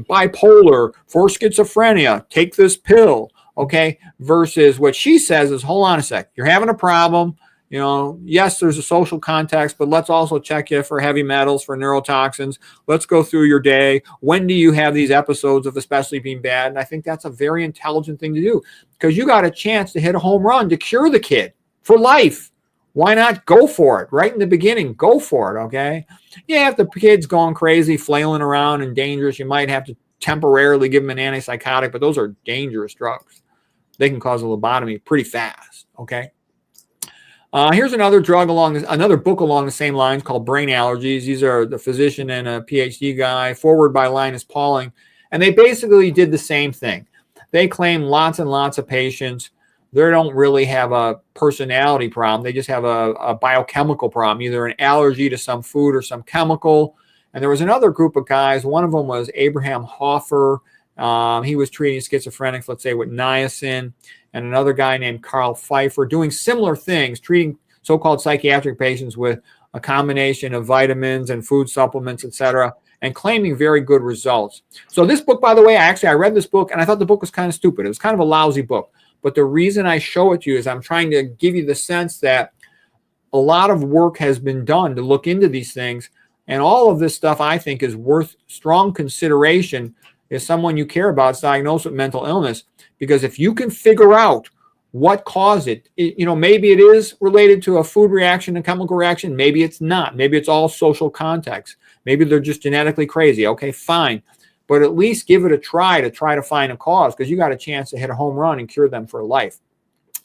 bipolar, for schizophrenia, take this pill, okay? Versus what she says is, hold on a sec, you're having a problem. Yes, there's a social context, but let's also check you for heavy metals, for neurotoxins. Let's go through your day. When do you have these episodes of especially being bad? And I think that's a very intelligent thing to do, because you got a chance to hit a home run to cure the kid for life. Why not go for it right in the beginning? Go for it, okay? Yeah, if the kid's going crazy, flailing around and dangerous, you might have to temporarily give them an antipsychotic, but those are dangerous drugs. They can cause a lobotomy pretty fast, okay? Here's another another book along the same lines called Brain Allergies. These are the physician and a PhD guy, forward by Linus Pauling. And they basically did the same thing. They claim lots and lots of patients. They don't really have a personality problem. They just have a biochemical problem, either an allergy to some food or some chemical. And there was another group of guys. One of them was Abraham Hoffer. He was treating schizophrenics, let's say, with niacin. And another guy named Carl Pfeiffer doing similar things, treating so-called psychiatric patients with a combination of vitamins and food supplements, etc., and claiming very good results. So this book, by the way, I read this book, and I thought the book was kind of stupid. It was kind of a lousy book. But the reason I show it to you is I'm trying to give you the sense that a lot of work has been done to look into these things, and all of this stuff, I think, is worth strong consideration if someone you care about is diagnosed with mental illness. Because if you can figure out what caused it, maybe it is related to a food reaction, a chemical reaction. Maybe it's not. Maybe it's all social context. Maybe they're just genetically crazy. Okay, fine. But at least give it a try to find a cause, because you got a chance to hit a home run and cure them for life.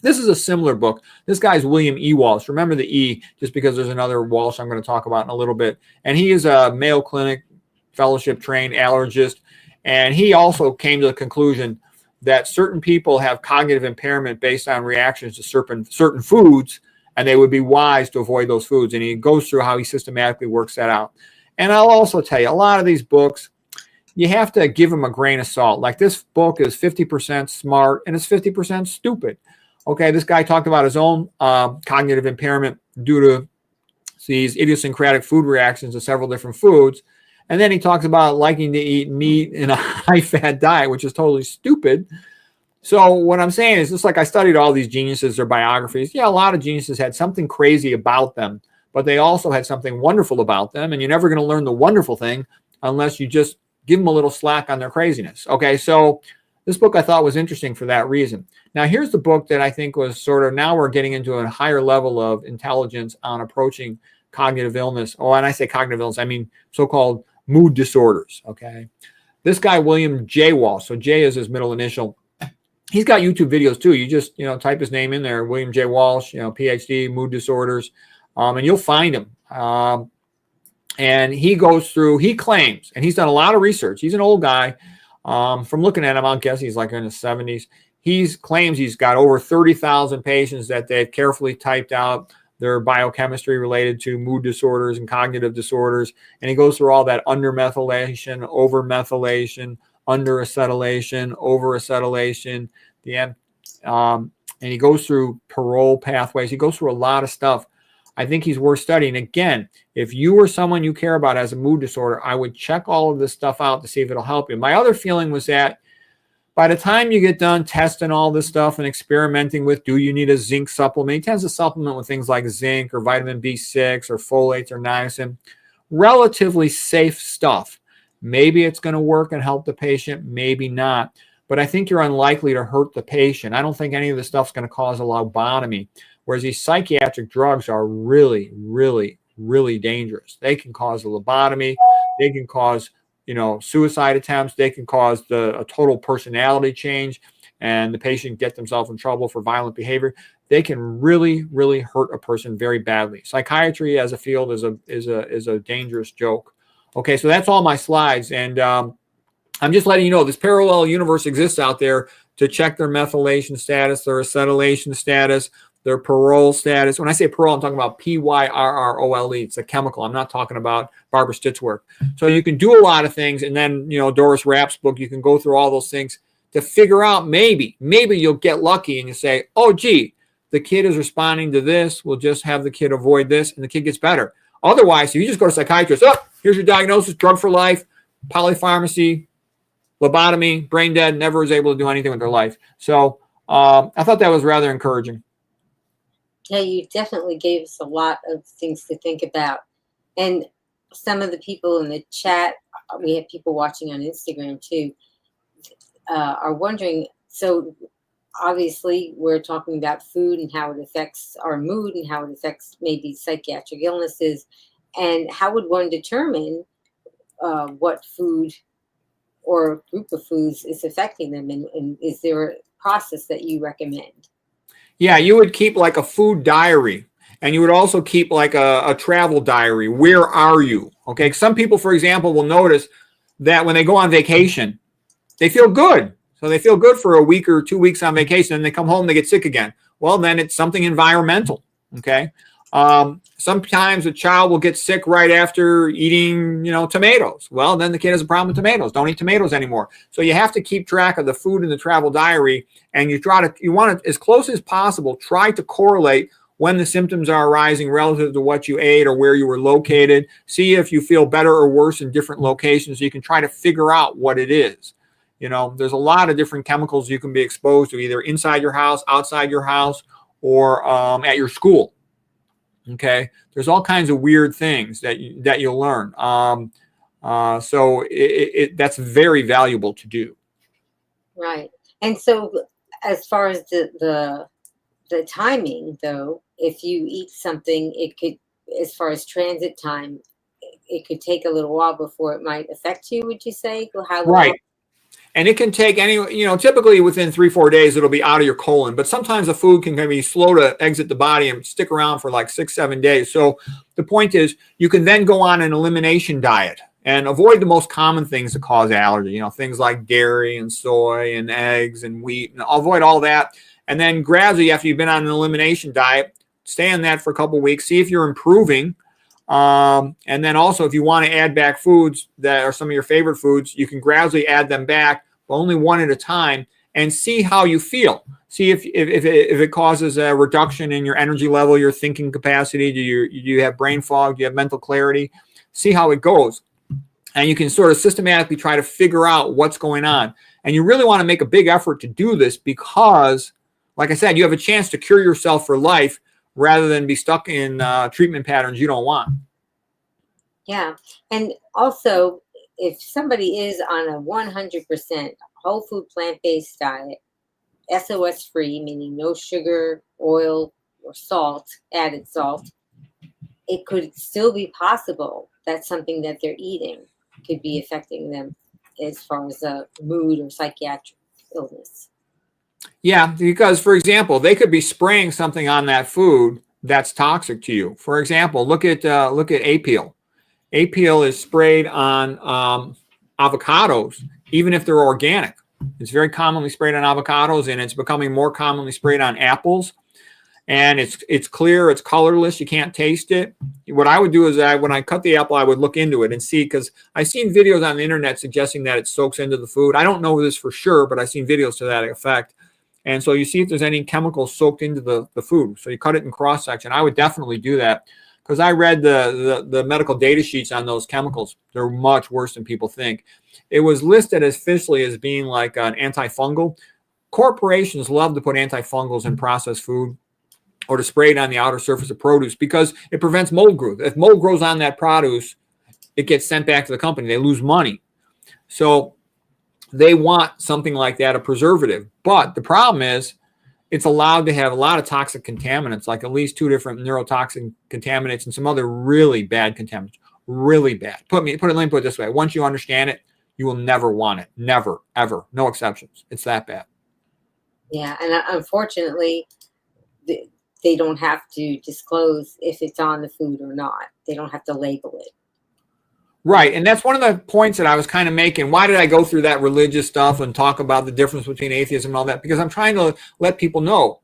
This is a similar book. This guy's William E. Walsh. Remember the E, just because there's another Walsh I'm going to talk about in a little bit. And he is a Mayo Clinic fellowship trained allergist. And he also came to the conclusion that certain people have cognitive impairment based on reactions to certain foods, and they would be wise to avoid those foods. And he goes through how he systematically works that out. And I'll also tell you, a lot of these books, you have to give them a grain of salt. Like this book is 50% smart and it's 50% stupid. Okay, this guy talked about his own cognitive impairment due to these idiosyncratic food reactions to several different foods. And then he talks about liking to eat meat in a high-fat diet, which is totally stupid. So what I'm saying is, just like I studied all these geniuses, their biographies. Yeah, a lot of geniuses had something crazy about them, but they also had something wonderful about them. And you're never going to learn the wonderful thing unless you just give them a little slack on their craziness. Okay, so this book I thought was interesting for that reason. Now, here's the book that I think was sort of, now we're getting into a higher level of intelligence on approaching cognitive illness. Oh, and I say cognitive illness, I mean so-called mood disorders, okay? This guy, William J. Walsh, so J is his middle initial. he's got YouTube videos too. You just, type his name in there, William J. Walsh, PhD, mood disorders, and you'll find him. And he claims, and he's done a lot of research. He's an old guy. From looking at him, I'll guess he's like in his 70s. He claims he's got over 30,000 patients that they've carefully typed out their biochemistry related to mood disorders and cognitive disorders. And he goes through all that undermethylation, overmethylation, underacetylation, overacetylation, and he goes through parole pathways. He goes through a lot of stuff. I think he's worth studying. Again, if you or someone you care about has a mood disorder, I would check all of this stuff out to see if it'll help you. My other feeling was that by the time you get done testing all this stuff and experimenting with, do you need a zinc supplement? He tends to supplement with things like zinc or vitamin B6 or folates or niacin. Relatively safe stuff. Maybe it's going to work and help the patient, maybe not. But I think you're unlikely to hurt the patient. I don't think any of this stuff's going to cause a lobotomy. Whereas these psychiatric drugs are really, really, really dangerous. They can cause a lobotomy. They can cause, suicide attempts. They can cause a total personality change, and the patient get themselves in trouble for violent behavior. They can really, really hurt a person very badly. Psychiatry as a field is a dangerous joke. Okay, so that's all my slides, and I'm just letting you know this parallel universe exists out there to check their methylation status, their acetylation status, their parole status. When I say parole, I'm talking about Pyrrole. It's a chemical. I'm not talking about Barbara Stitz work. So you can do a lot of things, and then, Doris Rapp's book, you can go through all those things to figure out maybe you'll get lucky and you say, oh, gee, the kid is responding to this. We'll just have the kid avoid this, and the kid gets better. Otherwise, if you just go to a psychiatrist, here's your diagnosis, drug for life, polypharmacy, lobotomy, brain dead, never was able to do anything with their life. So I thought that was rather encouraging.
Yeah, you definitely gave us a lot of things to think about. And some of the people in the chat, we have people watching on Instagram too, are wondering, so obviously we're talking about food and how it affects our mood and how it affects maybe psychiatric illnesses. And how would one determine what food or group of foods is affecting them? And is there a process that you recommend?
Yeah, you would keep like a food diary, and you would also keep like a travel diary. Where are you? Okay. Some people, for example, will notice that when they go on vacation, they feel good. So they feel good for a week or 2 weeks on vacation, and they come home, they get sick again. Well, then it's something environmental. Okay. Sometimes a child will get sick right after eating, tomatoes. Well, then the kid has a problem with tomatoes. Don't eat tomatoes anymore. So you have to keep track of the food in the travel diary, and you want to, as close as possible, try to correlate when the symptoms are arising relative to what you ate or where you were located. See if you feel better or worse in different locations, so you can try to figure out what it is. There's a lot of different chemicals you can be exposed to, either inside your house, outside your house, or at your school. Okay, there's all kinds of weird things that you'll learn. So that's very valuable to do.
Right. And so as far as the timing, though, if you eat something, it could, as far as transit time, it could take a little while before it might affect you, would you say? How long?
Right. And it can take typically within 3-4 days, it'll be out of your colon. But sometimes the food can be slow to exit the body and stick around for like 6-7 days. So the point is, you can then go on an elimination diet and avoid the most common things that cause allergy. Things like dairy and soy and eggs and wheat, and avoid all that. And then gradually, after you've been on an elimination diet, stay on that for a couple of weeks. See if you're improving. And then also, if you want to add back foods that are some of your favorite foods, you can gradually add them back, but only one at a time, and see how you feel. See if it causes a reduction in your energy level, your thinking capacity. Do you have brain fog? Do you have mental clarity? See how it goes. And you can sort of systematically try to figure out what's going on. And you really want to make a big effort to do this because, like I said, you have a chance to cure yourself for life rather than be stuck in treatment patterns you don't want.
Yeah. And also, if somebody is on a 100% whole food plant-based diet, SOS-free, meaning no sugar, oil, or added salt, it could still be possible that something that they're eating could be affecting them as far as a mood or psychiatric illness.
Yeah, because for example, they could be spraying something on that food that's toxic to you. For example, look at apeel. Apeel is sprayed on avocados, even if they're organic. It's very commonly sprayed on avocados, and it's becoming more commonly sprayed on apples. And it's clear, it's colorless, you can't taste it. What I would do is when I cut the apple, I would look into it and see, because I've seen videos on the internet suggesting that it soaks into the food. I don't know this for sure, but I've seen videos to that effect. And so you see if there's any chemicals soaked into the food. So you cut it in cross section. I would definitely do that, because I read the medical data sheets on those chemicals. They're much worse than people think. It was listed officially as being like an antifungal. Corporations love to put antifungals in processed food, or to spray it on the outer surface of produce, because it prevents mold growth. If mold grows on that produce, it gets sent back to the company. They lose money. So they want something like that, a preservative. But the problem is it's allowed to have a lot of toxic contaminants, like at least 2 different neurotoxic contaminants and some other really bad contaminants. Really bad. Let me put it this way. Once you understand it, you will never want it. Never, ever. No exceptions. It's that bad.
Yeah, and unfortunately, they don't have to disclose if it's on the food or not. They don't have to label it.
Right. And that's one of the points that I was kind of making. Why did I go through that religious stuff and talk about the difference between atheism and all that? Because I'm trying to let people know,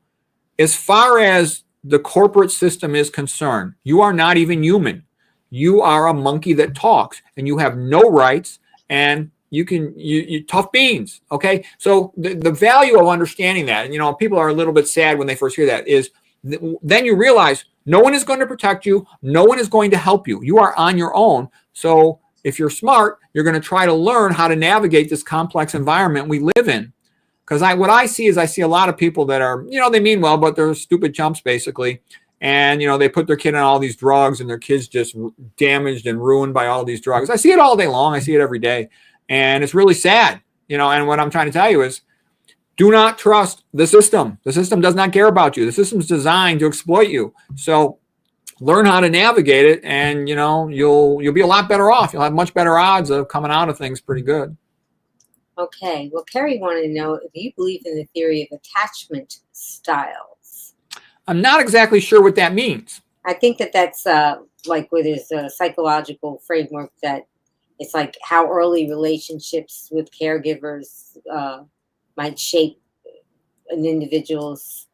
as far as the corporate system is concerned, you are not even human. You are a monkey that talks, and you have no rights, and you tough beans. Okay. So the value of understanding that, and people are a little bit sad when they first hear that, is then you realize no one is going to protect you. No one is going to help you. You are on your own. So if you're smart, you're going to try to learn how to navigate this complex environment we live in. Because what I see is I see a lot of people that are, they mean well, but they're stupid chumps basically. And, they put their kid on all these drugs, and their kid's just damaged and ruined by all these drugs. I see it all day long. I see it every day. And it's really sad, and what I'm trying to tell you is, do not trust the system. The system does not care about you. The system's designed to exploit you. So learn how to navigate it, and you'll be a lot better off. You'll have much better odds of coming out of things pretty good.
Okay. Well, Kerry wanted to know if you believe in the theory of attachment styles.
I'm not exactly sure what that means.
I think that's like with his psychological framework, that it's like how early relationships with caregivers might shape an individual's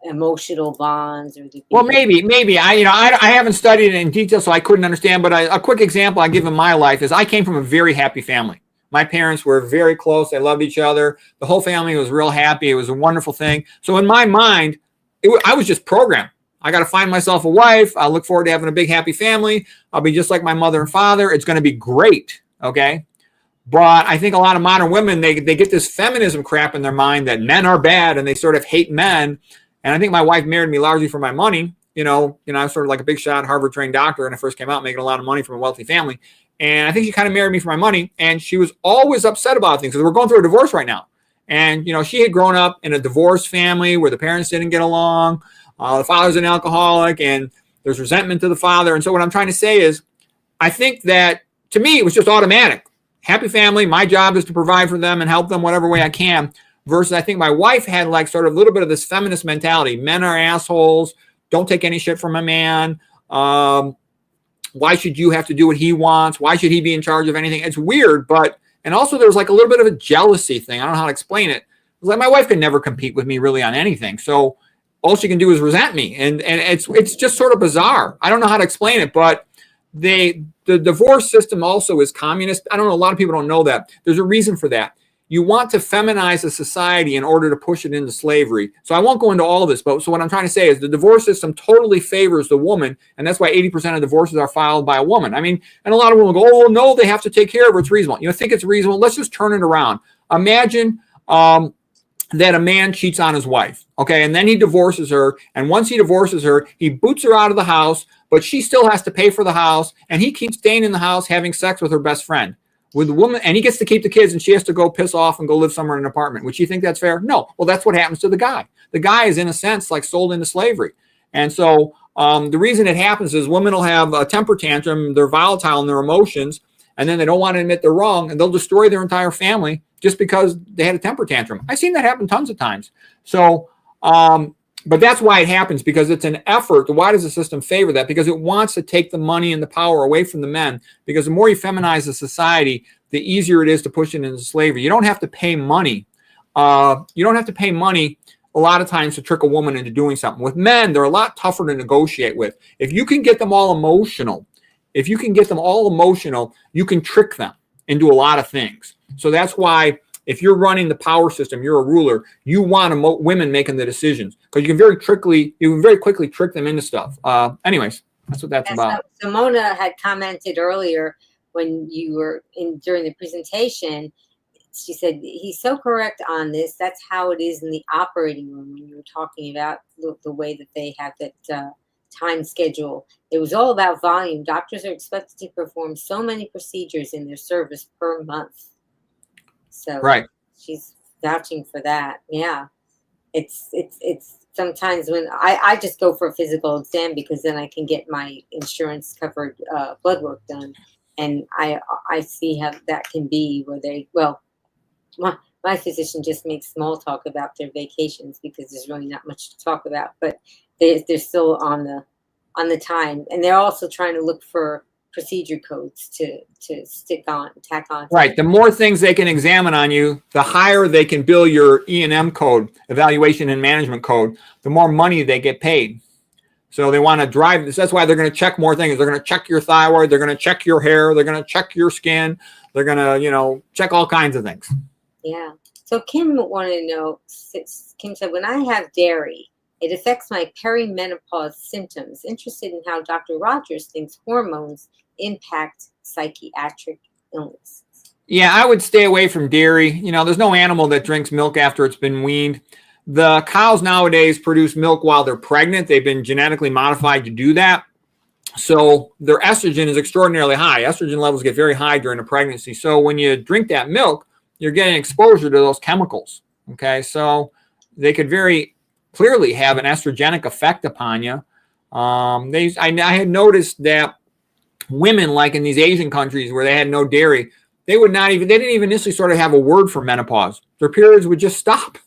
emotional bonds, or
well, maybe I haven't studied it in detail, so I couldn't understand. But a quick example I give in my life is I came from a very happy family. My parents were very close. They loved each other. The whole family was real happy. It was a wonderful thing. So in my mind, I was just programmed. I got to find myself a wife. I look forward to having a big happy family. I'll be just like my mother and father. It's going to be great. Okay. But I think a lot of modern women, they get this feminism crap in their mind that men are bad, and they sort of hate men. And I think my wife married me largely for my money. I was sort of like a big shot Harvard-trained doctor, and I first came out making a lot of money from a wealthy family. And I think she kind of married me for my money, and she was always upset about things, because we're going through a divorce right now. And, she had grown up in a divorced family where the parents didn't get along. The father's an alcoholic, and there's resentment to the father. And so what I'm trying to say is, I think that to me, it was just automatic. Happy family. My job is to provide for them and help them whatever way I can. Versus I think my wife had like sort of a little bit of this feminist mentality. Men are assholes. Don't take any shit from a man. Why should you have to do what he wants? Why should he be in charge of anything? It's weird, and also there's like a little bit of a jealousy thing. I don't know how to explain it. It's like my wife can never compete with me really on anything. So all she can do is resent me. And it's just sort of bizarre. I don't know how to explain it, but the divorce system also is communist. I don't know. A lot of people don't know that. There's a reason for that. You want to feminize a society in order to push it into slavery. So I won't go into all of this, but so what I'm trying to say is the divorce system totally favors the woman, and that's why 80% of divorces are filed by a woman. I mean, and a lot of women go, oh, no, they have to take care of her. It's reasonable. Think it's reasonable. Let's just turn it around. Imagine that a man cheats on his wife, okay, and then he divorces her, and once he divorces her, he boots her out of the house, but she still has to pay for the house, and he keeps staying in the house having sex with her best friend. With the woman, and he gets to keep the kids, and she has to go piss off and go live somewhere in an apartment. Would you think that's fair? No. Well, that's what happens to the guy. The guy is, in a sense, like sold into slavery. And so the reason it happens is women will have a temper tantrum. They're volatile in their emotions, and then they don't want to admit they're wrong, and they'll destroy their entire family just because they had a temper tantrum. I've seen that happen tons of times. So, but that's why it happens, because it's an effort. Why does the system favor that? Because it wants to take the money and the power away from the men, because the more you feminize the society, the easier it is to push it into slavery. You don't have to pay money. You don't have to pay money a lot of times to trick a woman into doing something. With men, they're a lot tougher to negotiate with. If you can get them all emotional, you can trick them into a lot of things. So that's why if you're running the power system, you're a ruler, you want women making the decisions, because you can very quickly trick them into stuff. Anyways, that's what that's about.
So Mona had commented earlier when you were during the presentation. She said, he's so correct on this. That's how it is in the operating room when you were talking about the way that they have that time schedule. It was all about volume. Doctors are expected to perform so many procedures in their service per month. So
right.
She's vouching for that. Yeah. It's sometimes when I just go for a physical exam, because then I can get my insurance covered blood work done. And I see how that can be where my physician just makes small talk about their vacations, because there's really not much to talk about, but they're still on the time, and they're also trying to look for procedure codes to tack on.
Right. The more things they can examine on you, the higher they can bill your E&M code, evaluation and management code, the more money they get paid. So they want to drive this. That's why they're going to check more things. They're going to check your thyroid. They're going to check your hair. They're going to check your skin. They're going to, check all kinds of things.
Yeah. So Kim wanted to know, Kim said, when I have dairy, it affects my perimenopause symptoms. Interested in how Dr. Rogers thinks hormones impact psychiatric illness.
Yeah, I would stay away from dairy. There's no animal that drinks milk after it's been weaned. The cows nowadays produce milk while they're pregnant. They've been genetically modified to do that. So their estrogen is extraordinarily high. Estrogen levels get very high during a pregnancy. So when you drink that milk, you're getting exposure to those chemicals. Okay, so they could very clearly have an estrogenic effect upon you. I had noticed that women, like in these Asian countries where they had no dairy, they didn't even initially sort of have a word for menopause. Their periods would just stop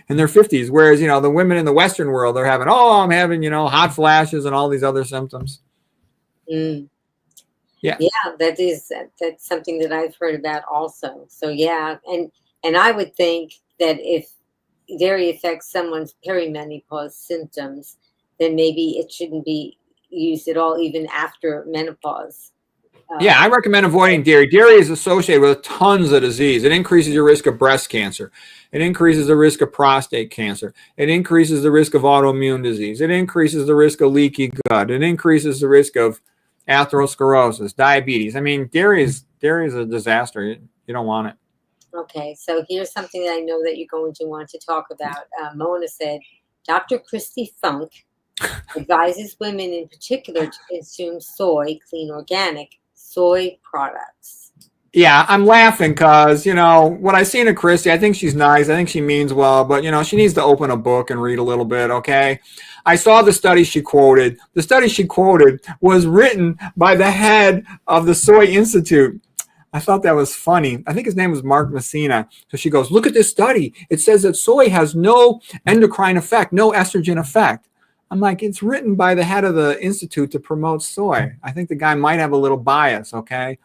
in their 50s. Whereas, the women in the Western world, they're having, I'm having, hot flashes and all these other symptoms.
Mm.
Yeah.
Yeah, that's something that I've heard about also. So yeah, and I would think that if dairy affects someone's perimenopause symptoms, then maybe it shouldn't be used at all, even after menopause.
Yeah, I recommend avoiding dairy. Dairy is associated with tons of disease. It increases your risk of breast cancer. It increases the risk of prostate cancer. It increases the risk of autoimmune disease. It increases the risk of leaky gut. It increases the risk of atherosclerosis, diabetes. I mean, dairy is a disaster. You don't want it.
Okay, so here's something that I know that you're going to want to talk about. Mona said, Dr. Christy Funk advises women in particular to consume soy, clean organic soy products.
Yeah, I'm laughing because, what I see in Christy, I think she's nice. I think she means well, but, she needs to open a book and read a little bit, okay? I saw the study she quoted. The study she quoted was written by the head of the Soy Institute. I thought that was funny. I think his name was Mark Messina. So she goes, look at this study. It says that soy has no endocrine effect, no estrogen effect. I'm like, it's written by the head of the institute to promote soy. I think the guy might have a little bias, okay?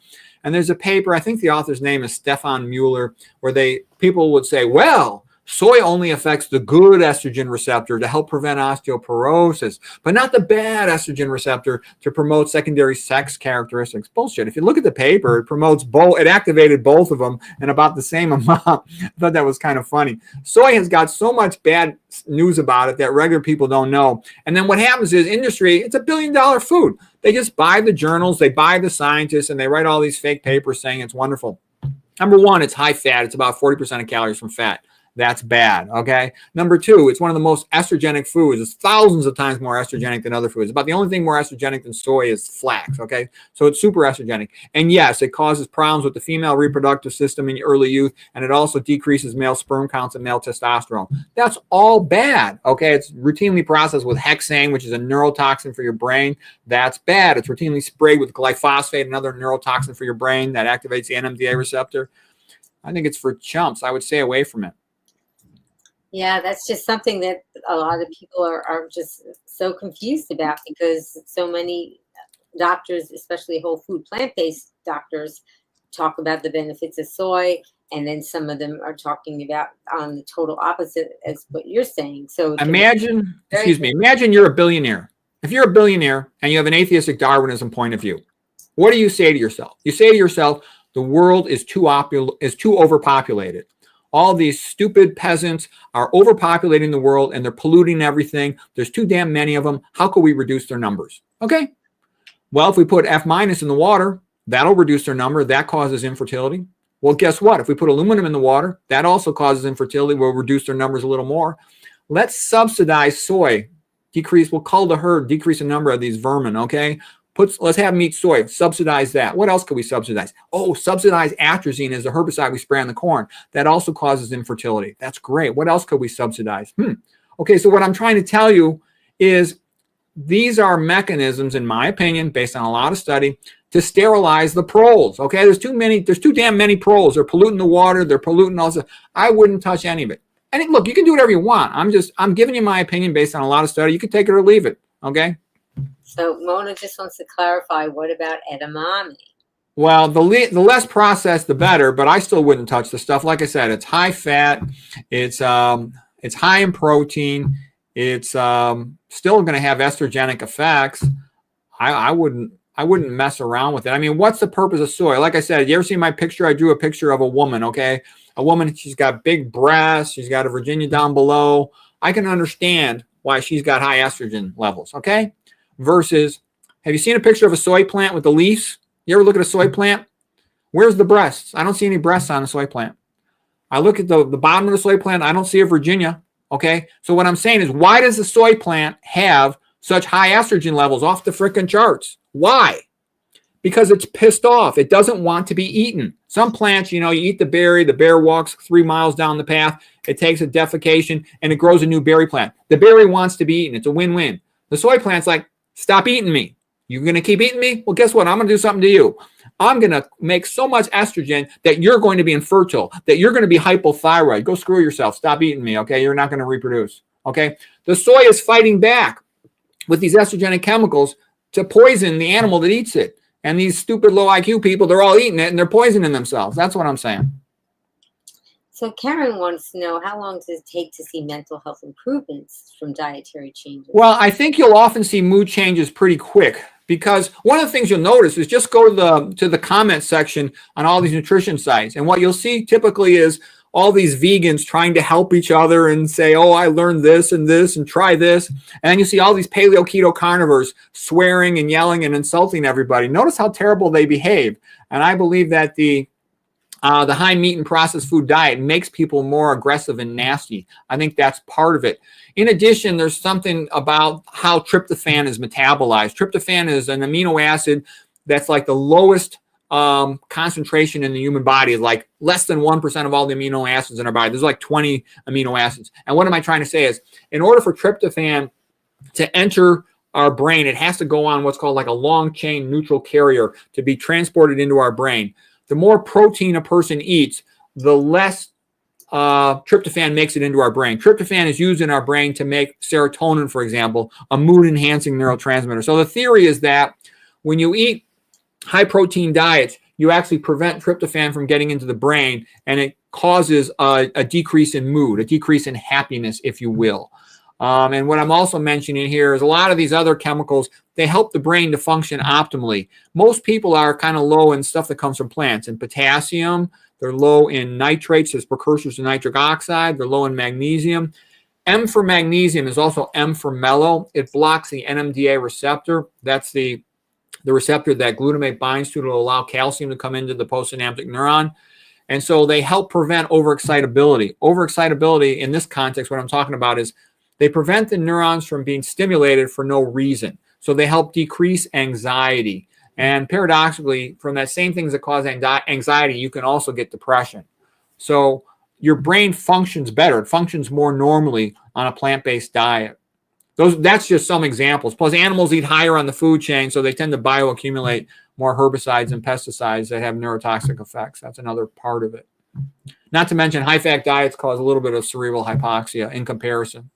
And there's a paper, I think the author's name is Stefan Mueller, where people would say, well, soy only affects the good estrogen receptor to help prevent osteoporosis, but not the bad estrogen receptor to promote secondary sex characteristics. Bullshit. If you look at the paper, it promotes both. It activated both of them in about the same amount. I thought that was kind of funny. Soy has got so much bad news about it that regular people don't know. And then what happens is industry, it's $1 billion food. They just buy the journals, they buy the scientists, and they write all these fake papers saying it's wonderful. Number one, it's high fat. It's about 40% of calories from fat. That's bad, okay? Number two, it's one of the most estrogenic foods. It's thousands of times more estrogenic than other foods. About the only thing more estrogenic than soy is flax, okay? So it's super estrogenic. And yes, it causes problems with the female reproductive system in early youth, and it also decreases male sperm counts and male testosterone. That's all bad, okay? It's routinely processed with hexane, which is a neurotoxin for your brain. That's bad. It's routinely sprayed with glyphosate, another neurotoxin for your brain that activates the NMDA receptor. I think it's for chumps. I would stay away from it.
Yeah, that's just something that a lot of people are just so confused about, because so many doctors, especially whole food plant-based doctors, talk about the benefits of soy, and then some of them are talking about the total opposite as what you're saying. So
imagine, imagine you're a billionaire. If you're a billionaire and you have an atheistic Darwinism point of view, what do you say to yourself? You say to yourself, the world is too overpopulated. All these stupid peasants are overpopulating the world and they're polluting everything. There's too damn many of them. How could we reduce their numbers? Okay. Well, if we put F- in the water, that'll reduce their number. That causes infertility. Well, guess what? If we put aluminum in the water, that also causes infertility. We'll reduce their numbers a little more. Let's subsidize soy. We'll cull the herd, decrease the number of these vermin, okay? Let's have them eat soy, subsidize that. What else could we subsidize? Oh, subsidize atrazine as the herbicide we spray on the corn. That also causes infertility. That's great. What else could we subsidize? Okay, so what I'm trying to tell you is these are mechanisms, in my opinion, based on a lot of study, to sterilize the proles, okay? There's too damn many proles. They're polluting the water. They're polluting all this. I wouldn't touch any of it. And look, you can do whatever you want. I'm giving you my opinion based on a lot of study. You can take it or leave it, okay?
So Mona just wants to clarify, what about edamame?
Well, the less processed, the better, but I still wouldn't touch the stuff. Like I said, it's high fat. It's high in protein. It's still going to have estrogenic effects. I wouldn't mess around with it. I mean, what's the purpose of soy? Like I said, you ever see my picture? I drew a picture of a woman, okay? A woman, she's got big breasts. She's got a Virginia down below. I can understand why she's got high estrogen levels, okay? Versus, have you seen a picture of a soy plant with the leaves? You ever look at a soy plant? Where's the breasts? I don't see any breasts on a soy plant. I look at the bottom of the soy plant. I don't see a Virginia, okay? So what I'm saying is, why does the soy plant have such high estrogen levels off the frickin' charts? Why? Because it's pissed off. It doesn't want to be eaten. Some plants, you eat the bear walks 3 miles down the path, it takes a defecation, and it grows a new berry plant. The berry wants to be eaten. It's a win-win. The soy plant's like, stop eating me. You're going to keep eating me? Well, guess what? I'm going to do something to you. I'm going to make so much estrogen that you're going to be infertile, that you're going to be hypothyroid. Go screw yourself. Stop eating me, okay? You're not going to reproduce, okay? The soy is fighting back with these estrogenic chemicals to poison the animal that eats it. And these stupid low IQ people, they're all eating it and they're poisoning themselves. That's what I'm saying.
So Karen wants to know, how long does it take to see mental health improvements from dietary changes?
Well, I think you'll often see mood changes pretty quick, because one of the things you'll notice is just go to the comment section on all these nutrition sites. And what you'll see typically is all these vegans trying to help each other and say, oh, I learned this and try this. And then you see all these paleo keto carnivores swearing and yelling and insulting everybody. Notice how terrible they behave. And I believe that the high meat and processed food diet makes people more aggressive and nasty. I think that's part of it. In addition, there's something about how tryptophan is metabolized. Tryptophan is an amino acid that's like the lowest concentration in the human body, like less than 1% of all the amino acids in our body. There's like 20 amino acids. And what am I trying to say is, in order for tryptophan to enter our brain, it has to go on what's called like a long chain neutral carrier to be transported into our brain. The more protein a person eats, the less tryptophan makes it into our brain. Tryptophan is used in our brain to make serotonin, for example, a mood-enhancing neurotransmitter. So the theory is that when you eat high-protein diets, you actually prevent tryptophan from getting into the brain, and it causes a decrease in mood, a decrease in happiness, if you will. And what I'm also mentioning here is a lot of these other chemicals, they help the brain to function optimally. Most people are kind of low in stuff that comes from plants. In potassium, they're low in nitrates as precursors to nitric oxide. They're low in magnesium. M for magnesium is also M for mellow. It blocks the NMDA receptor. That's the receptor that glutamate binds to allow calcium to come into the postsynaptic neuron. And so they help prevent overexcitability. Overexcitability in this context, what I'm talking about is they prevent the neurons from being stimulated for no reason. So they help decrease anxiety. And paradoxically, from that same things that cause anxiety, you can also get depression. So your brain functions better. It functions more normally on a plant-based diet. That's just some examples. Plus, animals eat higher on the food chain, so they tend to bioaccumulate more herbicides and pesticides that have neurotoxic effects. That's another part of it. Not to mention high-fat diets cause a little bit of cerebral hypoxia in comparison.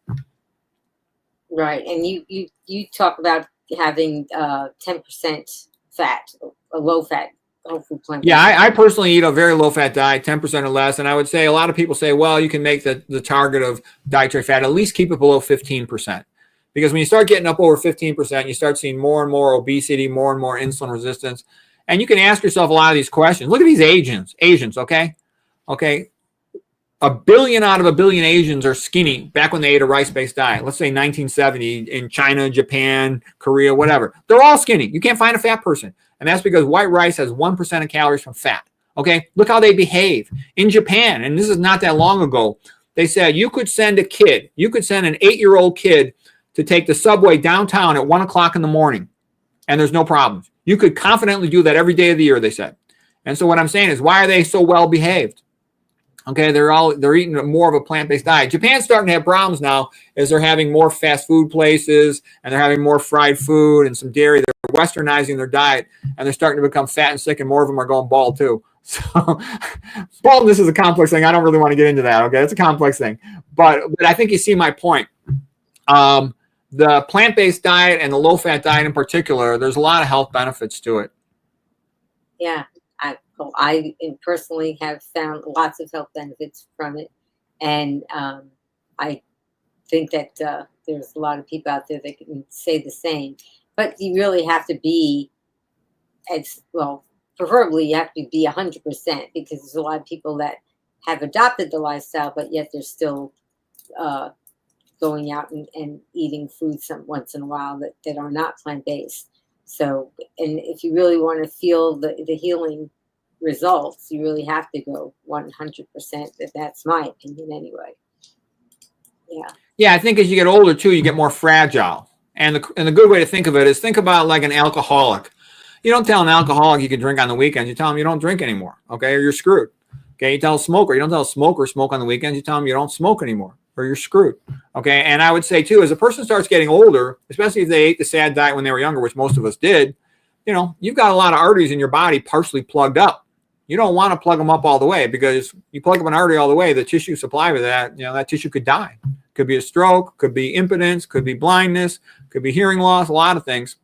Right, and you talk about having 10% fat, a low-fat whole food plant.
Yeah, I personally eat a very low-fat diet, 10% or less, and I would say a lot of people say, well, you can make the target of dietary fat, at least keep it below 15%. Because when you start getting up over 15%, you start seeing more and more obesity, more and more insulin resistance. And you can ask yourself a lot of these questions. Look at these Asians, okay? Okay. 1 billion out of 1 billion Asians are skinny back when they ate a rice-based diet. Let's say 1970 in China, Japan, Korea, whatever. They're all skinny. You can't find a fat person. And that's because white rice has 1% of calories from fat. Okay. Look how they behave. In Japan, and this is not that long ago, they said you could send an 8-year-old kid to take the subway downtown at 1 o'clock in the morning, and there's no problems. You could confidently do that every day of the year, they said. And so what I'm saying is, why are they so well behaved? Okay, they're eating more of a plant-based diet. Japan's starting to have problems now as they're having more fast food places and they're having more fried food and some dairy. They're westernizing their diet and they're starting to become fat and sick, and more of them are going bald too. So baldness is a complex thing. I don't really want to get into that. Okay, it's a complex thing, but I think you see my point. The plant-based diet and the low-fat diet in particular, there's a lot of health benefits to it.
Yeah, I personally have found lots of health benefits from it. And I think that there's a lot of people out there that can say the same. But you really have to be, preferably you have to be 100%, because there's a lot of people that have adopted the lifestyle, but yet they're still going out and eating food once in a while that are not plant-based. So, and if you really want to feel the healing results, you really have to go 100%. That's my opinion anyway. Yeah. Yeah,
I think as you get older too, you get more fragile. And the good way to think of it is think about like an alcoholic. You don't tell an alcoholic you can drink on the weekends. You tell them you don't drink anymore, okay, or you're screwed. Okay, you tell a smoker, you don't tell a smoker smoke on the weekends. You tell them you don't smoke anymore, or you're screwed. Okay, and I would say too, as a person starts getting older, especially if they ate the SAD diet when they were younger, which most of us did, you've got a lot of arteries in your body partially plugged up. You don't want to plug them up all the way, because you plug up an artery all the way, the tissue supply with that, that tissue could die. Could be a stroke, could be impotence, could be blindness, could be hearing loss, a lot of things.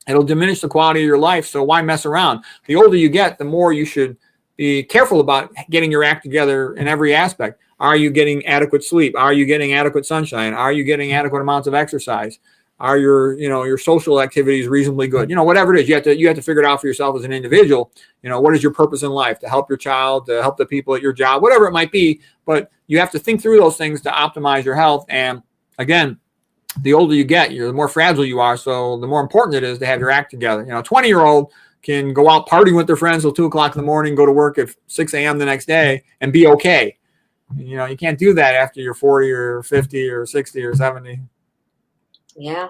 It'll diminish the quality of your life. So why mess around? The older you get, the more you should be careful about getting your act together in every aspect. Are you getting adequate sleep? Are you getting adequate sunshine? Are you getting adequate amounts of exercise? Are your social activities reasonably good? Whatever it is, you have to figure it out for yourself as an individual. What is your purpose in life? To help your child, to help the people at your job, whatever it might be. But you have to think through those things to optimize your health. And again, the older you get, the more fragile you are. So the more important it is to have your act together. A 20-year-old can go out partying with their friends till 2 o'clock in the morning, go to work at 6 a.m. the next day and be okay. You can't do that after you're 40 or 50 or 60 or 70.
Yeah.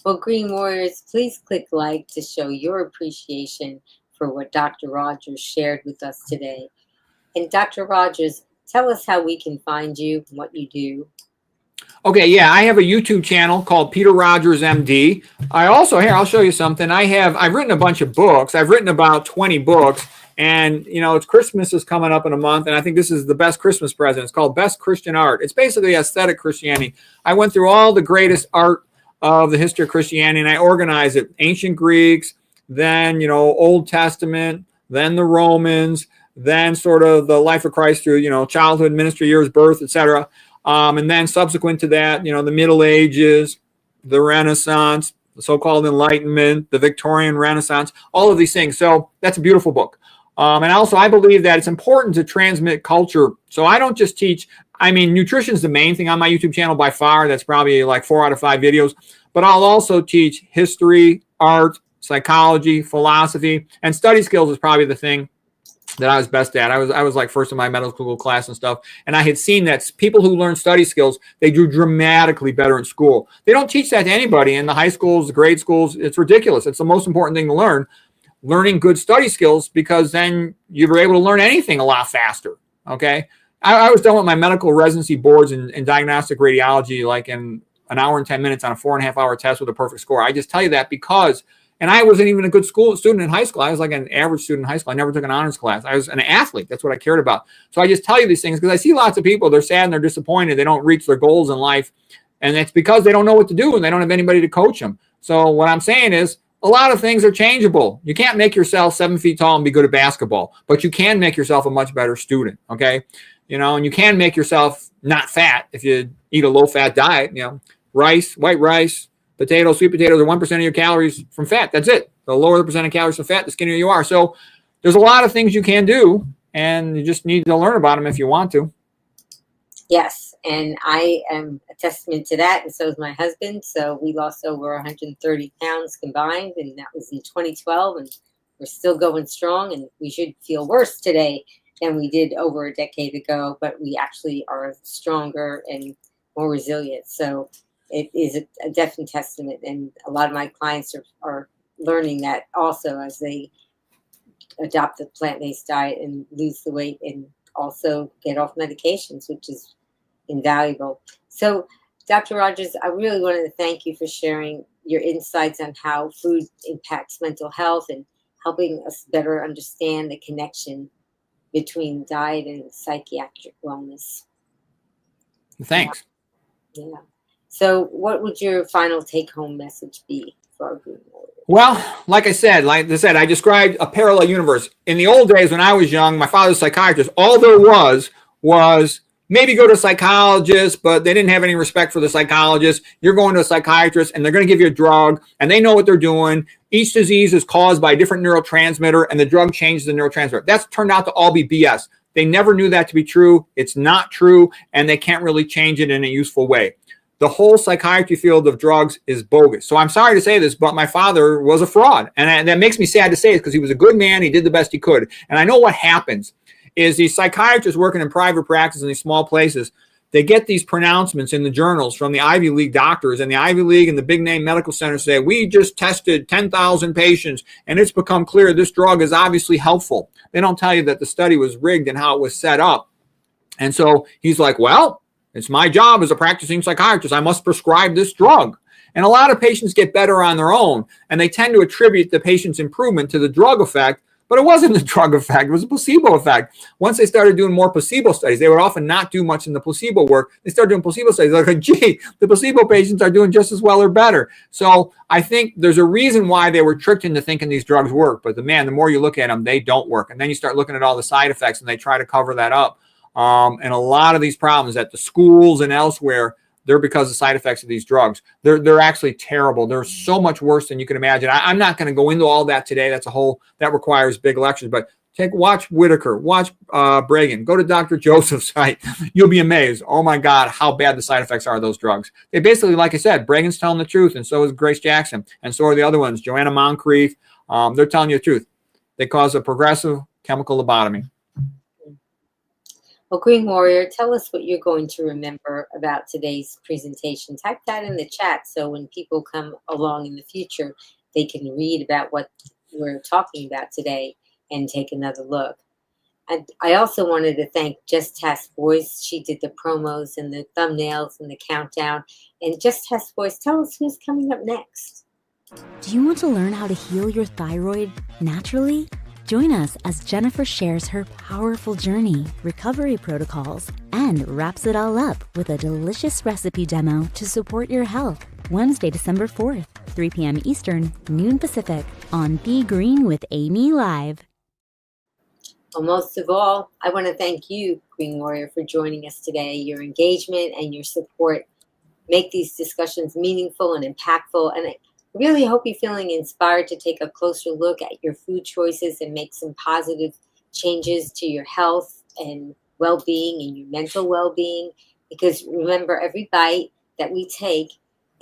Well, Green Warriors, please click like to show your appreciation for what Dr. Rogers shared with us today. And Dr. Rogers, tell us how we can find you and what you do.
Okay, yeah, I have a YouTube channel called Peter Rogers MD. I also, here, I'll show you something. I've written a bunch of books. I've written about 20 books. And, it's Christmas is coming up in a month, and I think this is the best Christmas present. It's called Best Christian Art. It's basically aesthetic Christianity. I went through all the greatest art of the history of Christianity, and I organized it. Ancient Greeks, then, Old Testament, then the Romans, then sort of the life of Christ through, childhood, ministry years, birth, etc. And then subsequent to that, the Middle Ages, the Renaissance, the so-called Enlightenment, the Victorian Renaissance, all of these things. So that's a beautiful book. And also, I believe that it's important to transmit culture. So I don't just teach, nutrition is the main thing on my YouTube channel by far. That's probably like 4 out of 5 videos. But I'll also teach history, art, psychology, philosophy, and study skills is probably the thing that I was best at. I was like first in my medical school class and stuff. And I had seen that people who learn study skills, they do dramatically better in school. They don't teach that to anybody in the high schools, the grade schools. It's ridiculous. It's the most important thing to learn. Learning good study skills, because then you were able to learn anything a lot faster. Okay. I was done with my medical residency boards in diagnostic radiology, like in an hour and 10 minutes on a 4.5-hour test with a perfect score. I just tell you that because And I wasn't even a good student in high school. I was like an average student in high school. I never took an honors class. I was an athlete. That's what I cared about. So I just tell you these things because I see lots of people, they're sad and they're disappointed. They don't reach their goals in life. And it's because they don't know what to do and they don't have anybody to coach them. So what I'm saying is a lot of things are changeable. You can't make yourself 7 feet tall and be good at basketball, but you can make yourself a much better student. Okay. And you can make yourself not fat if you eat a low fat diet, rice, white rice, potatoes, sweet potatoes are 1% of your calories from fat. That's it. The lower the percent of calories from fat, the skinnier you are. So there's a lot of things you can do, and you just need to learn about them if you want to.
Yes, and I am a testament to that, and so is my husband. So we lost over 130 pounds combined, and that was in 2012, and we're still going strong, and we should feel worse today than we did over a decade ago, but we actually are stronger and more resilient. So it is a definite testament, and a lot of my clients are learning that also as they adopt the plant-based diet and lose the weight and also get off medications, which is invaluable. So, Dr. Rogers, I really wanted to thank you for sharing your insights on how food impacts mental health and helping us better understand the connection between diet and psychiatric wellness.
Thanks.
Yeah. So what would your final take-home message be for our Green Warriors?
Well, like I said, I described a parallel universe. In the old days when I was young, my father was a psychiatrist. All there was maybe go to a psychologist, but they didn't have any respect for the psychologist. You're going to a psychiatrist, and they're going to give you a drug, and they know what they're doing. Each disease is caused by a different neurotransmitter, and the drug changes the neurotransmitter. That's turned out to all be BS. They never knew that to be true. It's not true, and they can't really change it in a useful way. The whole psychiatry field of drugs is bogus. So I'm sorry to say this, but my father was a fraud. And that makes me sad to say it because he was a good man. He did the best he could. And I know what happens is these psychiatrists working in private practice in these small places, they get these pronouncements in the journals from the Ivy League doctors, and the Ivy League and the big name medical centers say, we just tested 10,000 patients and it's become clear this drug is obviously helpful. They don't tell you that the study was rigged and how it was set up. And so he's like, well, it's my job as a practicing psychiatrist. I must prescribe this drug. And a lot of patients get better on their own, and they tend to attribute the patient's improvement to the drug effect, but it wasn't the drug effect. It was a placebo effect. Once they started doing more placebo studies, they would often not do much in the placebo work. They started doing placebo studies. They're like, gee, the placebo patients are doing just as well or better. So I think there's a reason why they were tricked into thinking these drugs work. But the more you look at them, they don't work. And then you start looking at all the side effects, and they try to cover that up. And a lot of these problems at the schools and elsewhere, they're because of side effects of these drugs. They're actually terrible. They're so much worse than you can imagine. I'm not going to go into all that today. That requires big lectures. But watch Whitaker, watch Bregan, go to Dr. Joseph's site. You'll be amazed. Oh my God, how bad the side effects are of those drugs. They basically, like I said, Bregan's telling the truth, and so is Grace Jackson, and so are the other ones, Joanna Moncrief. They're telling you the truth. They cause a progressive chemical lobotomy.
Well, Green Warrior, tell us what you're going to remember about today's presentation. Type that in the chat so when people come along in the future, they can read about what we're talking about today and take another look. And I also wanted to thank Just Task Voice. She did the promos and the thumbnails and the countdown. And Just Task Voice, tell us who's coming up next.
Do you want to learn how to heal your thyroid naturally? Join us as Jennifer shares her powerful journey, recovery protocols, and wraps it all up with a delicious recipe demo to support your health. Wednesday, December 4th, 3 p.m. Eastern, noon Pacific, on Be Green with Amy Live.
Well, most of all, I want to thank you, Green Warrior, for joining us today. Your engagement and your support make these discussions meaningful and impactful, and I really hope you're feeling inspired to take a closer look at your food choices and make some positive changes to your health and well-being and your mental well-being. Because remember, every bite that we take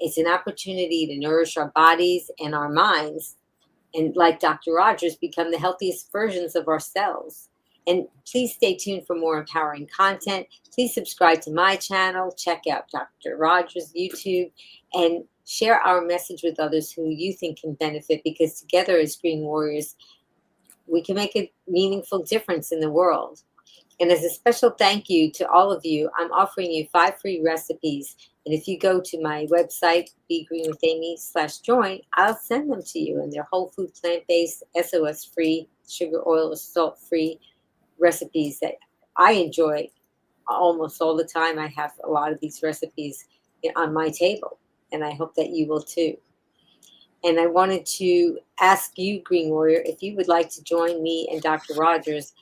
is an opportunity to nourish our bodies and our minds. And like Dr. Rogers, become the healthiest versions of ourselves. And please stay tuned for more empowering content. Please subscribe to my channel. Check out Dr. Rogers' YouTube. And share our message with others who you think can benefit, because together as Green Warriors, we can make a meaningful difference in the world. And as a special thank you to all of you, I'm offering you 5 free recipes. And if you go to my website, begreenwithamy.com/join, I'll send them to you. And they're whole food, plant-based, SOS-free, sugar, oil, or salt-free recipes that I enjoy almost all the time. I have a lot of these recipes on my table, and I hope that you will too. And I wanted to ask you, Green Warrior, if you would like to join me and Dr. Rogers.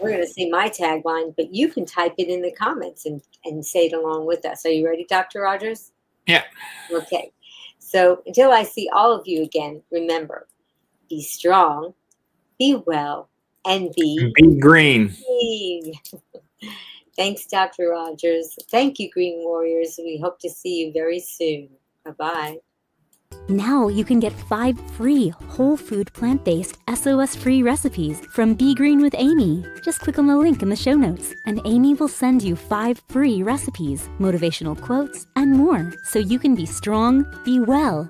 We're going to say my tagline, but you can type it in the comments and say it along with us. Are you ready, Dr. Rogers?
Yeah.
Okay. So until I see all of you again, remember, be strong, be well, and be
green.
green. Thanks, Dr. Rogers. Thank you, Green Warriors. We hope to see you very soon. Bye-bye.
Now you can get 5 free whole food plant-based SOS-free recipes from Be Green with Amy. Just click on the link in the show notes and Amy will send you 5 free recipes, motivational quotes, and more so you can be strong, be well,